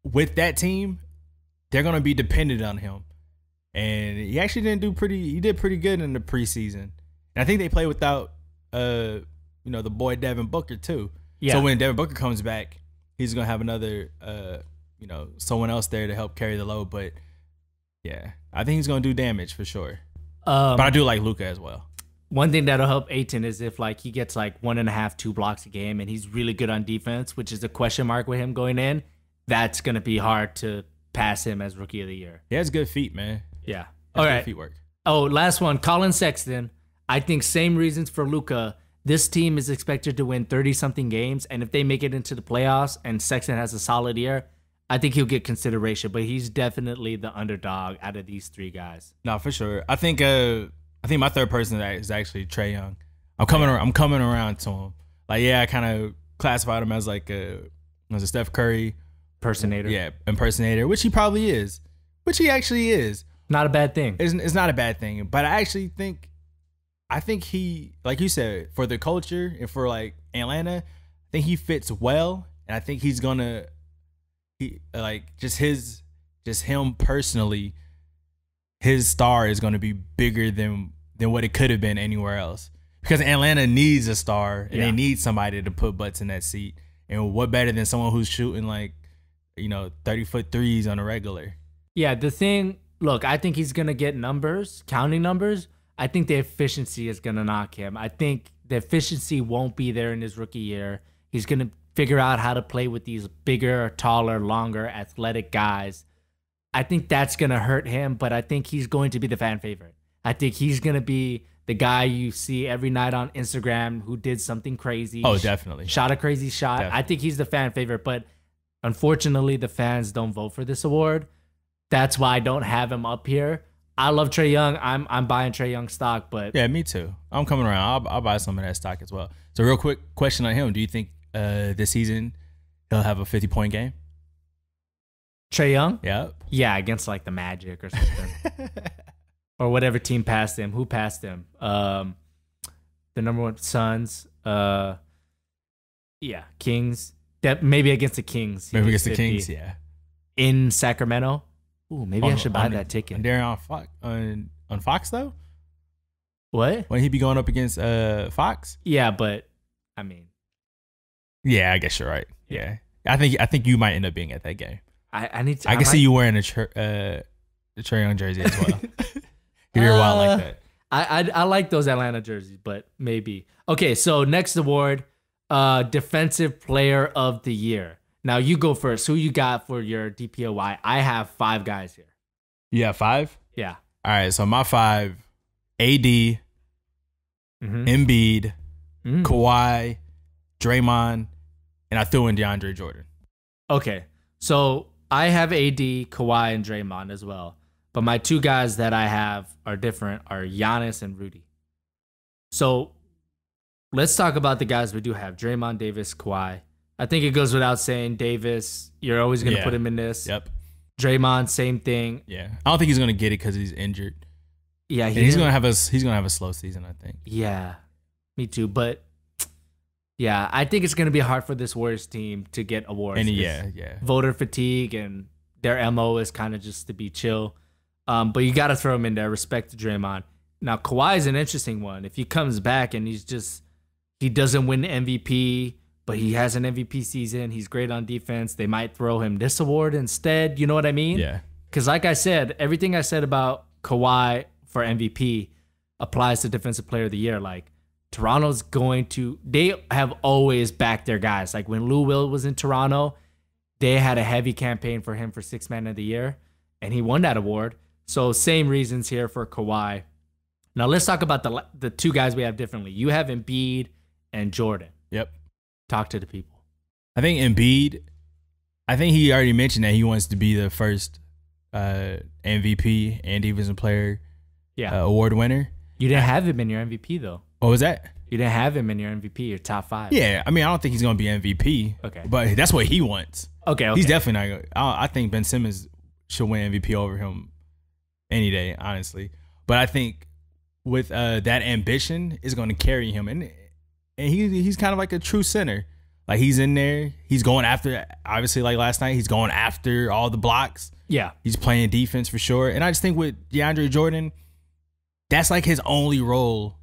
With that team, they're going to be dependent on him. And he actually he did pretty good in the preseason. And I think they play without, the boy Devin Booker too. Yeah. So when Devin Booker comes back, he's going to have another, someone else there to help carry the load. But yeah, I think he's going to do damage for sure. But I do like Luka as well. One thing that'll help Ayton is if like he gets like 1.5, 2 blocks a game and he's really good on defense, which is a question mark with him going in. That's going to be hard to pass him as Rookie of the Year. He has good feet, man. Yeah. All right. Feet work. Oh, last one. Colin Sexton. I think same reasons for Luka. This team is expected to win 30-something games, and if they make it into the playoffs and Sexton has a solid year, I think he'll get consideration, but he's definitely the underdog out of these 3 guys. No, for sure. I think my third person is actually Trae Young. I'm coming around to him. Like, yeah, I kind of classified him as like a Steph Curry impersonator. Yeah, impersonator, which he probably is. Which he actually is. Not a bad thing. It's not a bad thing, but I think he, like you said, for the culture and for like Atlanta, I think he fits well, and I think he's gonna, just him personally, his star is gonna be bigger than what it could have been anywhere else, because Atlanta needs a star and they need somebody to put butts in that seat, and what better than someone who's shooting 30-foot threes on a regular. Yeah, the thing. Look, I think he's going to get counting numbers. I think the efficiency is going to knock him. I think the efficiency won't be there in his rookie year. He's going to figure out how to play with these bigger, taller, longer, athletic guys. I think that's going to hurt him, but I think he's going to be the fan favorite. I think he's going to be the guy you see every night on Instagram who did something crazy. Oh, definitely. Shot a crazy shot. Definitely. I think he's the fan favorite, but unfortunately, the fans don't vote for this award. That's why I don't have him up here. I love Trae Young. I'm buying Trae Young stock, but yeah, me too. I'm coming around. I'll buy some of that stock as well. So, real quick question on him: do you think this season he'll have a 50-point game? Trae Young? Yeah. Yeah, against like the Magic or something, or whatever team passed him. Who passed him? The number 1 Suns. Kings. Maybe against the Kings. Maybe against the Kings. Yeah. In Sacramento. Ooh, maybe I should buy that ticket. They're on Fox though. What? When he be going up against Fox? Yeah, but I mean, yeah, I guess you're right. Yeah, I think you might end up being at that game. I need to. I can see you wearing the Trae Young jersey as well. You're wild like that. I like those Atlanta jerseys, but maybe. Okay, so next award, Defensive Player of the Year. Now, you go first. Who you got for your DPOY? I have 5 guys here. You have 5? Yeah. All right, so my 5, AD, Embiid, Kawhi, Draymond, and I threw in DeAndre Jordan. Okay, so I have AD, Kawhi, and Draymond as well. But my 2 guys that I have are different, are Giannis and Rudy. So let's talk about the guys we do have. Draymond, Davis, Kawhi. I think it goes without saying, Davis, you're always going to put him in this. Yep. Draymond, same thing. Yeah. I don't think he's going to get it because he's injured. Yeah. He's going to have a slow season, I think. Yeah. Me too. But yeah, I think it's going to be hard for this Warriors team to get awards. And yeah. Voter fatigue and their MO is kind of just to be chill. But you got to throw him in there. Respect to Draymond. Now, Kawhi is an interesting one. If he comes back and he doesn't win MVP, but he has an MVP season. He's great on defense. They might throw him this award instead. You know what I mean? Yeah. Because like I said, everything I said about Kawhi for MVP applies to Defensive Player of the Year. Like, Toronto's they have always backed their guys. Like, when Lou Will was in Toronto, they had a heavy campaign for him for Sixth Man of the Year, and he won that award. So, same reasons here for Kawhi. Now, let's talk about the 2 guys we have differently. You have Embiid and Jordan. Yep. Talk to the people. I think Embiid, he already mentioned that he wants to be the first MVP and Defensive Player award winner. You didn't have him in your MVP, though. What was that? You didn't have him in your MVP, your top 5. Yeah, I mean, I don't think he's going to be MVP. Okay. But that's what he wants. Okay. He's definitely not. I think Ben Simmons should win MVP over him any day, honestly. But I think with that ambition is going to carry him, and he's kind of like a true center. Like, he's in there, he's going after. Obviously, like last night, he's going after all the blocks. Yeah, he's playing defense for sure. And I just think with DeAndre Jordan, that's like his only role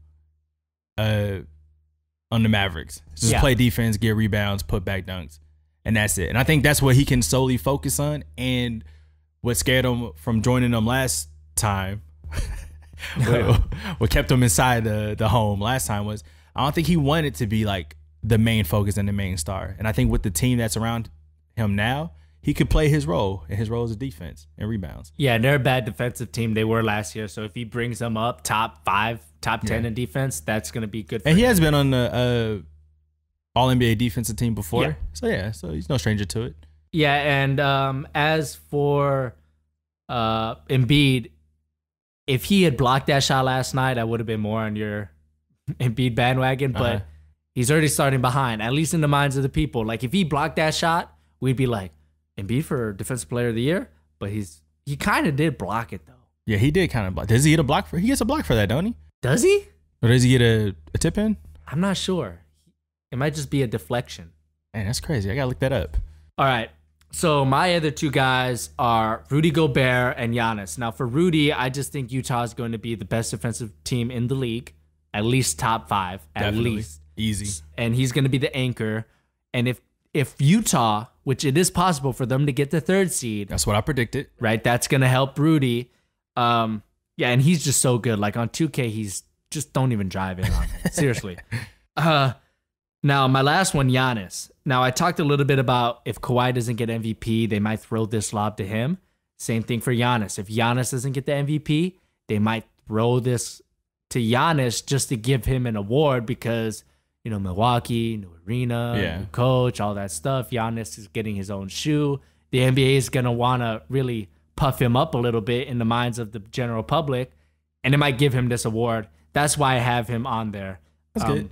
on the Mavericks. Just play defense, get rebounds, put back dunks, and that's it. And I think that's what he can solely focus on. And what scared him from joining them last time, what kept him inside the home last time was, I don't think he wanted to be like the main focus and the main star. And I think with the team that's around him now, he could play his role, and his role is defense and rebounds. Yeah, and they're a bad defensive team. They were last year. So if he brings them up top 5, top 10 in defense, that's going to be good for him. And he has been on the All-NBA defensive team before. Yeah. So he's no stranger to it. Yeah, and as for Embiid, if he had blocked that shot last night, I would have been more on your Embiid bandwagon. But he's already starting behind, at least in the minds of the people. Like, if he blocked that shot, we'd be like, Embiid for Defensive Player of the Year? But he kind of did block it, though. Yeah, he did kind of block. Does he get a block for? He gets a block for that, don't he? Does he? Or does he get a tip in? I'm not sure. It might just be a deflection. Man, that's crazy. I got to look that up. All right. So my other 2 guys are Rudy Gobert and Giannis. Now, for Rudy, I just think Utah is going to be the best defensive team in the league, at least top 5, at least. Easy. And he's going to be the anchor. And if Utah, which it is possible for them to get the 3rd seed. That's what I predicted. Right? That's going to help Rudy. Yeah, and he's just so good. Like, on 2K, he's just don't even drive in on him. Seriously. Now, my last one, Giannis. Now, I talked a little bit about if Kawhi doesn't get MVP, they might throw this lob to him. Same thing for Giannis. If Giannis doesn't get the MVP, they might throw this to Giannis just to give him an award because, you know, Milwaukee, new arena, new coach, all that stuff. Giannis is getting his own shoe. The NBA is going to want to really puff him up a little bit in the minds of the general public, and it might give him this award. That's why I have him on there. That's good.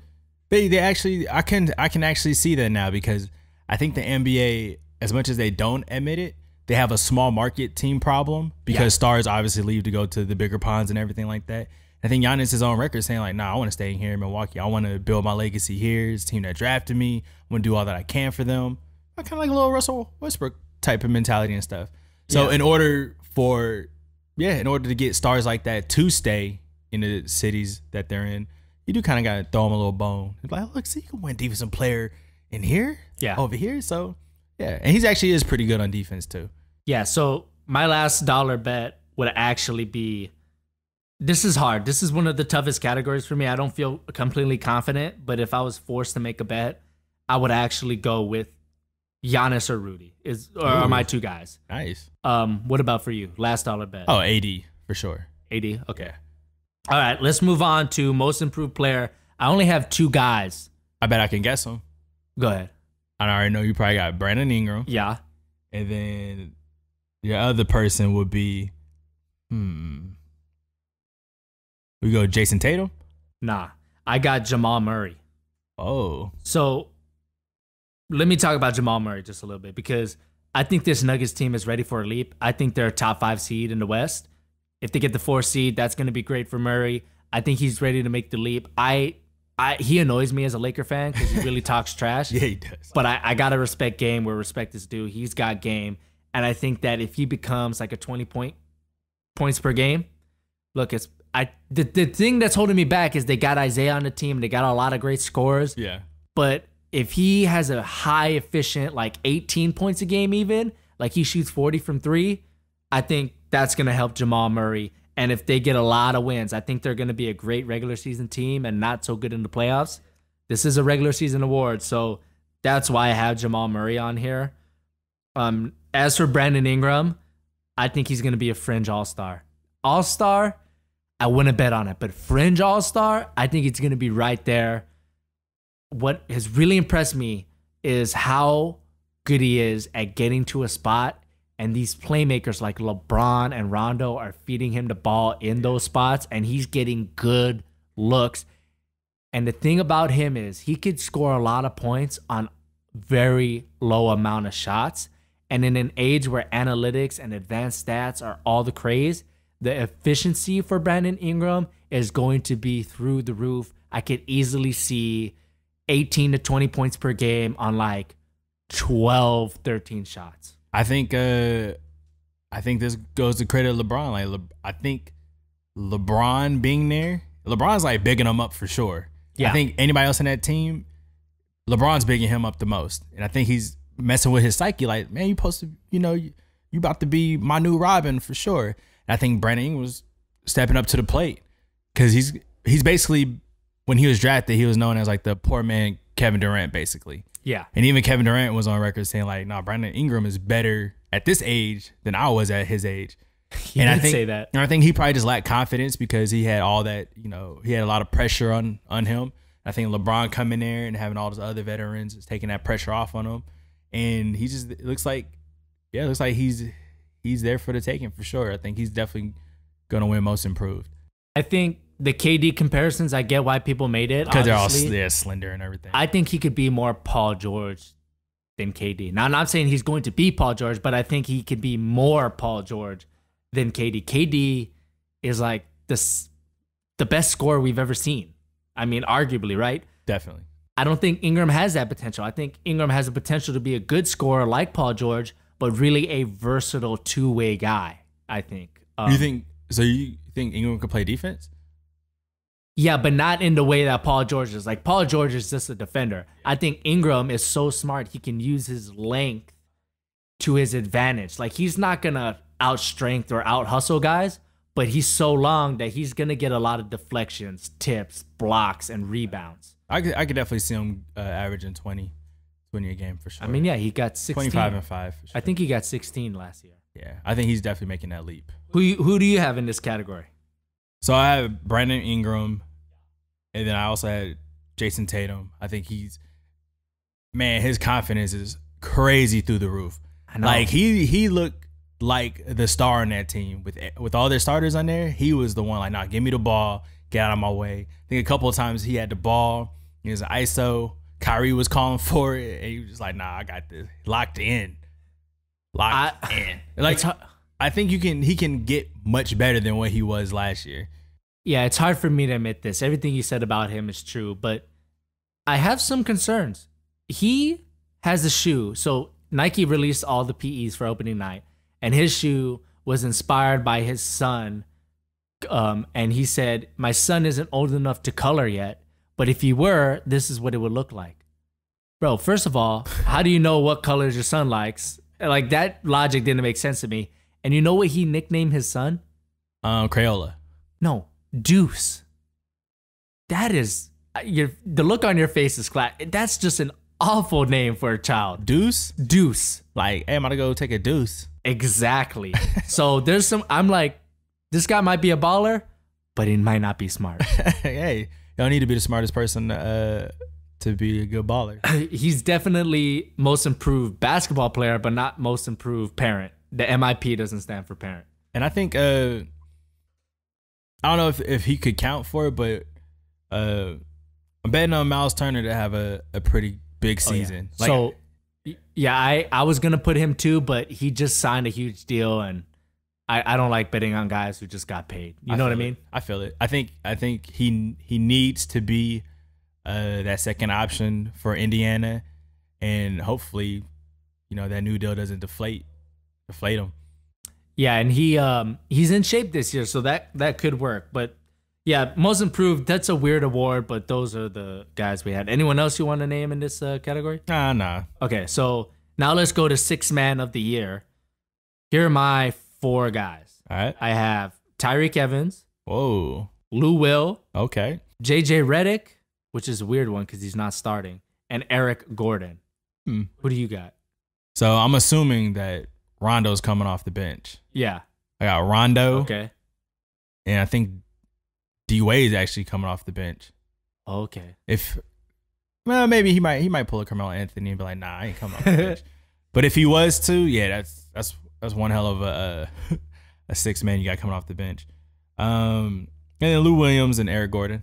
They actually, I can actually see that now because I think the NBA, as much as they don't admit it, they have a small market team problem because stars obviously leave to go to the bigger ponds and everything like that. I think Giannis is on record saying like, nah, I want to stay here in Milwaukee. I want to build my legacy here. It's a team that drafted me. I want to do all that I can for them. I kind of like a little Russell Westbrook type of mentality and stuff. So in order to get stars like that to stay in the cities that they're in, you do kind of got to throw them a little bone. Like, look, see, you can win defensive player in here, over here. So, yeah. And he's actually is pretty good on defense, too. Yeah, so my last dollar bet would actually be, this is hard. This is one of the toughest categories for me. I don't feel completely confident, but if I was forced to make a bet, I would actually go with Giannis or Rudy are my 2 guys. Nice. What about for you? Last dollar bet. Oh, AD, for sure. AD? Okay. Yeah. All right, let's move on to most improved player. I only have 2 guys. I bet I can guess them. Go ahead. I already know you probably got Brandon Ingram. Yeah. And then your other person would be, we go Jason Tatum? Nah, I got Jamal Murray. Oh. So let me talk about Jamal Murray just a little bit because I think this Nuggets team is ready for a leap. I think they're a top 5 seed in the West. If they get the 4th seed, that's going to be great for Murray. I think he's ready to make the leap. He annoys me as a Laker fan because he really talks trash. Yeah, he does. But I got to respect game where respect is due. He's got game. And I think that if he becomes like a 20 points per game, look, the thing that's holding me back is they got Isaiah on the team. They got a lot of great scorers. Yeah. But if he has a high efficient, like 18 points a game even, like he shoots 40 from 3, I think that's going to help Jamal Murray. And if they get a lot of wins, I think they're going to be a great regular season team and not so good in the playoffs. This is a regular season award, so that's why I have Jamal Murray on here. As for Brandon Ingram, I think he's going to be a fringe all-star. All-star, I wouldn't bet on it, but fringe all-star, I think it's going to be right there. What has really impressed me is how good he is at getting to a spot. And these playmakers like LeBron and Rondo are feeding him the ball in those spots, and he's getting good looks. And the thing about him is he could score a lot of points on very low amount of shots. And in an age where analytics and advanced stats are all the craze, the efficiency for Brandon Ingram is going to be through the roof. I could easily see 18 to 20 points per game on like 12, 13 shots. I think this goes to credit LeBron. Like I think LeBron being there, LeBron's like bigging him up for sure. Yeah. I think anybody else in that team, LeBron's bigging him up the most. And I think he's messing with his psyche. Like, man, you supposed to, you about to be my new Robin for sure. And I think Brandon Ingram was stepping up to the plate because he's basically, when he was drafted, he was known as like the poor man Kevin Durant, basically. Yeah. And even Kevin Durant was on record saying like, nah, Brandon Ingram is better at this age than I was at his age. He did say that. And I think he probably just lacked confidence because he had all that, he had a lot of pressure on him. I think LeBron coming there and having all those other veterans is taking that pressure off on him. And it looks like he's there for the taking for sure. I think he's definitely going to win most improved. I think the KD comparisons, I get why people made it. Because they're all slender and everything. I think he could be more Paul George than KD. Now, I'm not saying he's going to be Paul George, but I think he could be more Paul George than KD. KD is like the best scorer we've ever seen. I mean, arguably, right? Definitely. I don't think Ingram has that potential. I think Ingram has the potential to be a good scorer like Paul George, but really a versatile two-way guy, I think. You think Ingram could play defense? Yeah, but not in the way that Paul George is. Like, Paul George is just a defender. I think Ingram is so smart, he can use his length to his advantage. Like, he's not going to out-strength or out-hustle guys, but he's so long that he's going to get a lot of deflections, tips, blocks, and rebounds. I could definitely see him averaging 20 a game for sure. I mean, yeah, he got 16. 25 and 5. For sure. I think he got 16 last year. Yeah, I think he's definitely making that leap. Who do you have in this category? So I have Brandon Ingram, and then I also had Jason Tatum. I think his confidence is crazy through the roof. I know. Like he looked like the star on that team with all their starters on there. He was the one like, nah, give me the ball, get out of my way. I think a couple of times he had the ball. He was an ISO. Kyrie was calling for it, and he was just like, nah, I got this. Locked in. Like, I think he can get much better than what he was last year. Yeah, it's hard for me to admit this. Everything you said about him is true, but I have some concerns. He has a shoe. So Nike released all the PEs for opening night, and his shoe was inspired by his son. And he said, my son isn't old enough to color yet, but if he were, this is what it would look like. Bro, first of all, how do you know what colors your son likes? Like, that logic didn't make sense to me. And you know what he nicknamed his son? Crayola. No, Deuce. That is, the look on your face is flat. That's just an awful name for a child. Deuce? Deuce. Like, hey, I'm going to go take a deuce. Exactly. So I'm like, this guy might be a baller, but he might not be smart. Hey, you don't need to be the smartest person to be a good baller. He's definitely most improved basketball player, but not most improved parent. The MIP doesn't stand for parent. And I think, I don't know if he could count for it, but I'm betting on Miles Turner to have a pretty big season. Oh, yeah. I was going to put him too, but he just signed a huge deal, and I don't like betting on guys who just got paid. You know what I mean? I feel it. I think he needs to be that second option for Indiana, and hopefully, that new deal doesn't deflate him. Yeah, and he's in shape this year, so that could work. But yeah, most improved, that's a weird award, but those are the guys we had. Anyone else you want to name in this category? Nah. Okay, so now let's go to Sixth Man of the Year. Here are my 4 guys. All right. I have Tyreek Evans. Whoa. Lou Will. Okay. JJ Redick, which is a weird one because he's not starting, and Eric Gordon. Who do you got? So I'm assuming that Rondo's coming off the bench. Yeah. I got Rondo. Okay. And I think D-Wade's actually coming off the bench. Okay. Maybe he might pull a Carmelo Anthony and be like, nah, I ain't coming off the bench. But if he was to, yeah, that's one hell of a 6-man you got coming off the bench. And then Lou Williams and Eric Gordon.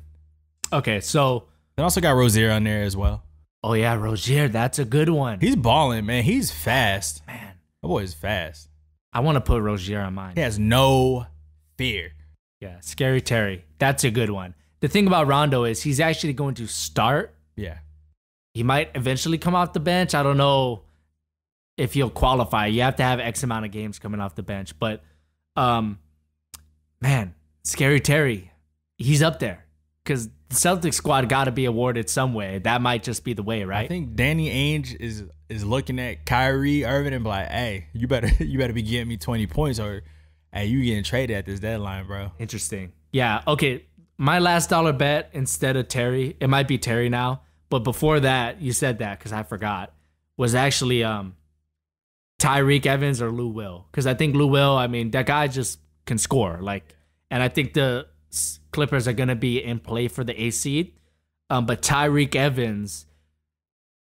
Okay, so They also got Rozier on there as well. Oh yeah, Rozier, that's a good one. He's balling, man. He's fast. Man, that boy is fast. I want to put Rozier on mine. He has no fear. Yeah, Scary Terry. That's a good one. The thing about Rondo is he's actually going to start. Yeah. He might eventually come off the bench. I don't know if he'll qualify. You have to have X amount of games coming off the bench. But, man, Scary Terry, he's up there. Because the Celtics squad got to be awarded some way. That might just be the way, right? I think Danny Ainge is looking at Kyrie Irving and be like, hey, you better be getting me 20 points or, hey, you getting traded at this deadline, bro. Interesting. Yeah, okay. My last dollar bet instead of Terry, it might be Terry now, but before that, you said that because I forgot, was actually Tyreek Evans or Lou Will. Because I think Lou Will, I mean, that guy just can score. And I think the Clippers are going to be in play for the 8th seed. But Tyreek Evans,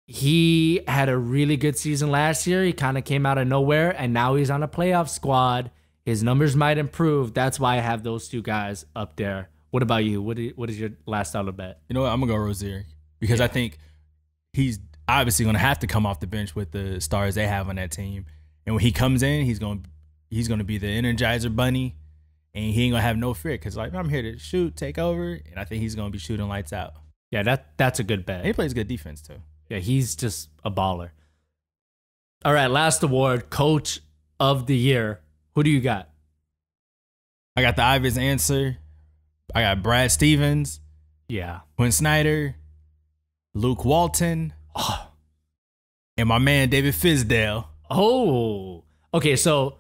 he had a really good season last year. He kind of came out of nowhere, and now he's on a playoff squad. His numbers might improve. That's why I have those two guys up there. What about you? What is your last dollar bet? You know what? I'm going to go Rozier because I think he's obviously going to have to come off the bench with the stars they have on that team. And when he comes in, he's going to be the Energizer Bunny, and he ain't going to have no fear because, I'm here to shoot, take over, and I think he's going to be shooting lights out. Yeah, that's a good bet. And he plays good defense, too. Yeah, he's just a baller. All right, last award, Coach of the Year. Who do you got? I got the obvious answer. I got Brad Stevens. Yeah. Quinn Snyder. Luke Walton. And my man, David Fizdale. Oh. Okay, so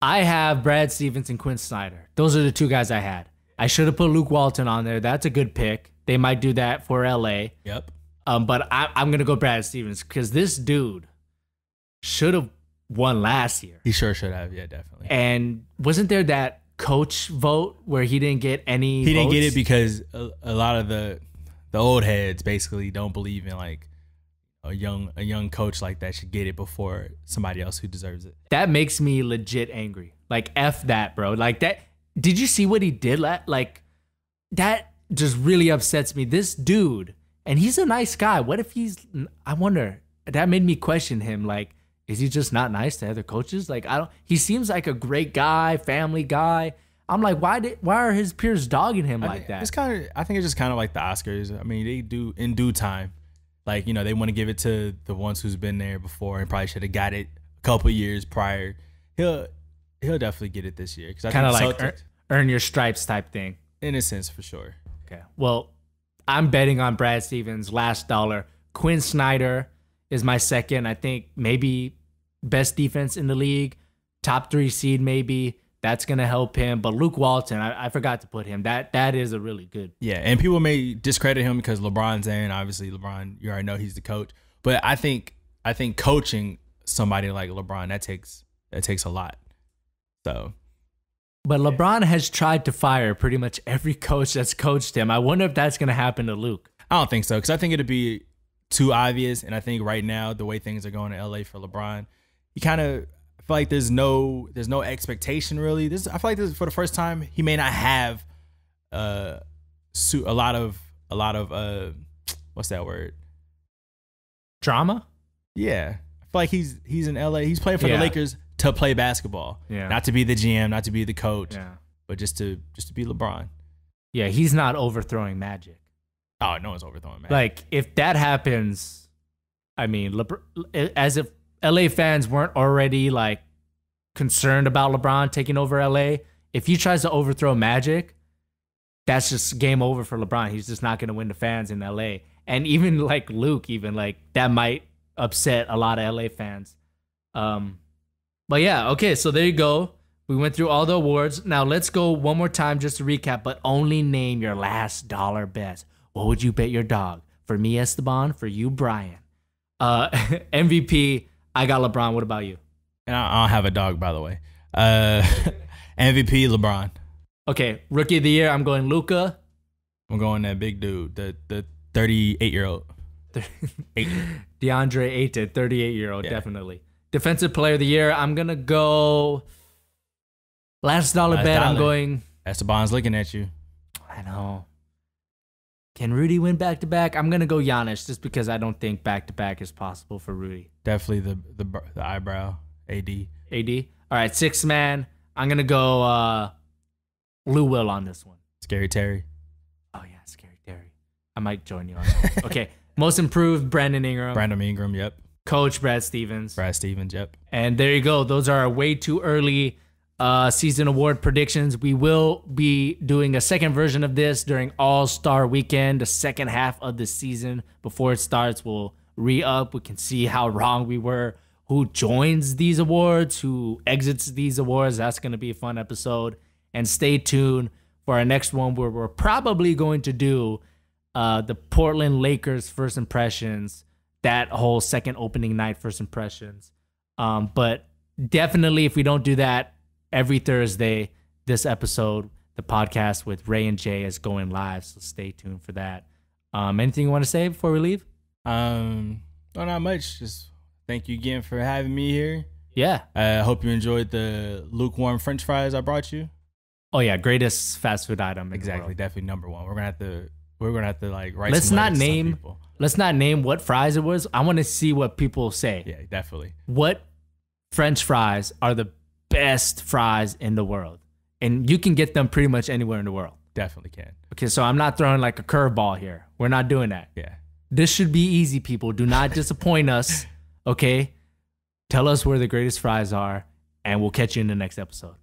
I have Brad Stevens and Quinn Snyder. Those are the two guys I had. I should have put Luke Walton on there. That's a good pick. They might do that for LA. Yep. But I'm going to go Brad Stevens because this dude should have won last year. He sure should have. Yeah, definitely. And wasn't there that coach vote where he didn't get any He didn't votes? get it because a lot of the old heads basically don't believe in a young coach like that should get it before somebody else who deserves it. That makes me legit angry. F that, bro. That. Did you see what he did? That just really upsets me. This dude, and he's a nice guy. What if I wonder, that made me question him. Is he just not nice to other coaches? He seems like a great guy, family guy. I'm like, why are his peers dogging him like that? I think it's just kind of like the Oscars. I mean, they do in due time. They want to give it to the ones who's been there before and probably should have got it a couple years prior. He'll definitely get it this year. Kind of like earn your stripes type thing. In a sense, for sure. Okay. Well, I'm betting on Brad Stevens, last dollar. Quinn Snyder is my second. I think maybe best defense in the league, top 3 seed maybe. That's going to help him. But Luke Walton, I forgot to put him. That is a really good. Yeah, and people may discredit him because LeBron's in. Obviously, LeBron, you already know he's the coach. But I think coaching somebody like LeBron, that takes a lot. So. But LeBron has tried to fire pretty much every coach that's coached him. I wonder if that's going to happen to Luke. I don't think so because I think it'd be too obvious. And I think right now, the way things are going in LA for LeBron, he kind of – I feel like there's no expectation really. I feel like this is for the first time he may not have a lot of what's that word? Drama? Yeah. I feel like he's in LA. He's playing for the Lakers to play basketball. Yeah. Not to be the GM, not to be the coach. Yeah. But just to be LeBron. Yeah, he's not overthrowing Magic. Oh, no one's overthrowing Magic. If that happens, I mean, as if LA fans weren't already concerned about LeBron taking over LA. If he tries to overthrow Magic, that's just game over for LeBron. He's just not going to win the fans in LA. And even Luke, that might upset a lot of LA fans. But yeah, okay, so there you go. We went through all the awards. Now let's go one more time just to recap, but only name your last dollar bets. What would you bet your dog? For me, Esteban. For you, Brian. MVP, I got LeBron. What about you? And I don't have a dog, by the way. MVP, LeBron. Okay, Rookie of the Year, I'm going Luka. I'm going that big dude, the 38-year-old. DeAndre Ayton, 38-year-old, definitely. Defensive Player of the Year, I'm going to go last dollar bet. I'm going. Esteban's looking at you. I know. Can Rudy win back-to-back? I'm going to go Giannis just because I don't think back-to-back is possible for Rudy. Definitely the eyebrow, AD. AD? All right, sixth man. I'm going to go Lou Will on this one. Scary Terry. Oh, yeah, Scary Terry. I might join you on that. Okay, most improved, Brandon Ingram. Brandon Ingram, yep. Coach, Brad Stevens. Brad Stevens, yep. And there you go. Those are our way too early season award predictions. We will be doing a second version of this during All-Star Weekend, the second half of the season. Before it starts, we'll re-up. We can see how wrong we were, who joins these awards, who exits these awards. That's going to be a fun episode. And stay tuned for our next one where we're probably going to do the Portland Lakers first impressions, that whole second opening night first impressions. But definitely, if we don't do that, every Thursday, this episode, the podcast with Ray and Jay is going live. So stay tuned for that. Anything you want to say before we leave? No, not much. Just thank you again for having me here. Yeah. I hope you enjoyed the lukewarm French fries I brought you. Oh yeah, greatest fast food item. Exactly, definitely number one. We're gonna have to like write. Let's not name what fries it was. I want to see what people say. Yeah, definitely. What French fries are the best fries in the world? And you can get them pretty much anywhere in the world. Definitely can. Okay, so I'm not throwing like a curveball here. We're not doing that. Yeah. This should be easy, people. Do not disappoint us. Okay? Tell us where the greatest fries are, and we'll catch you in the next episode.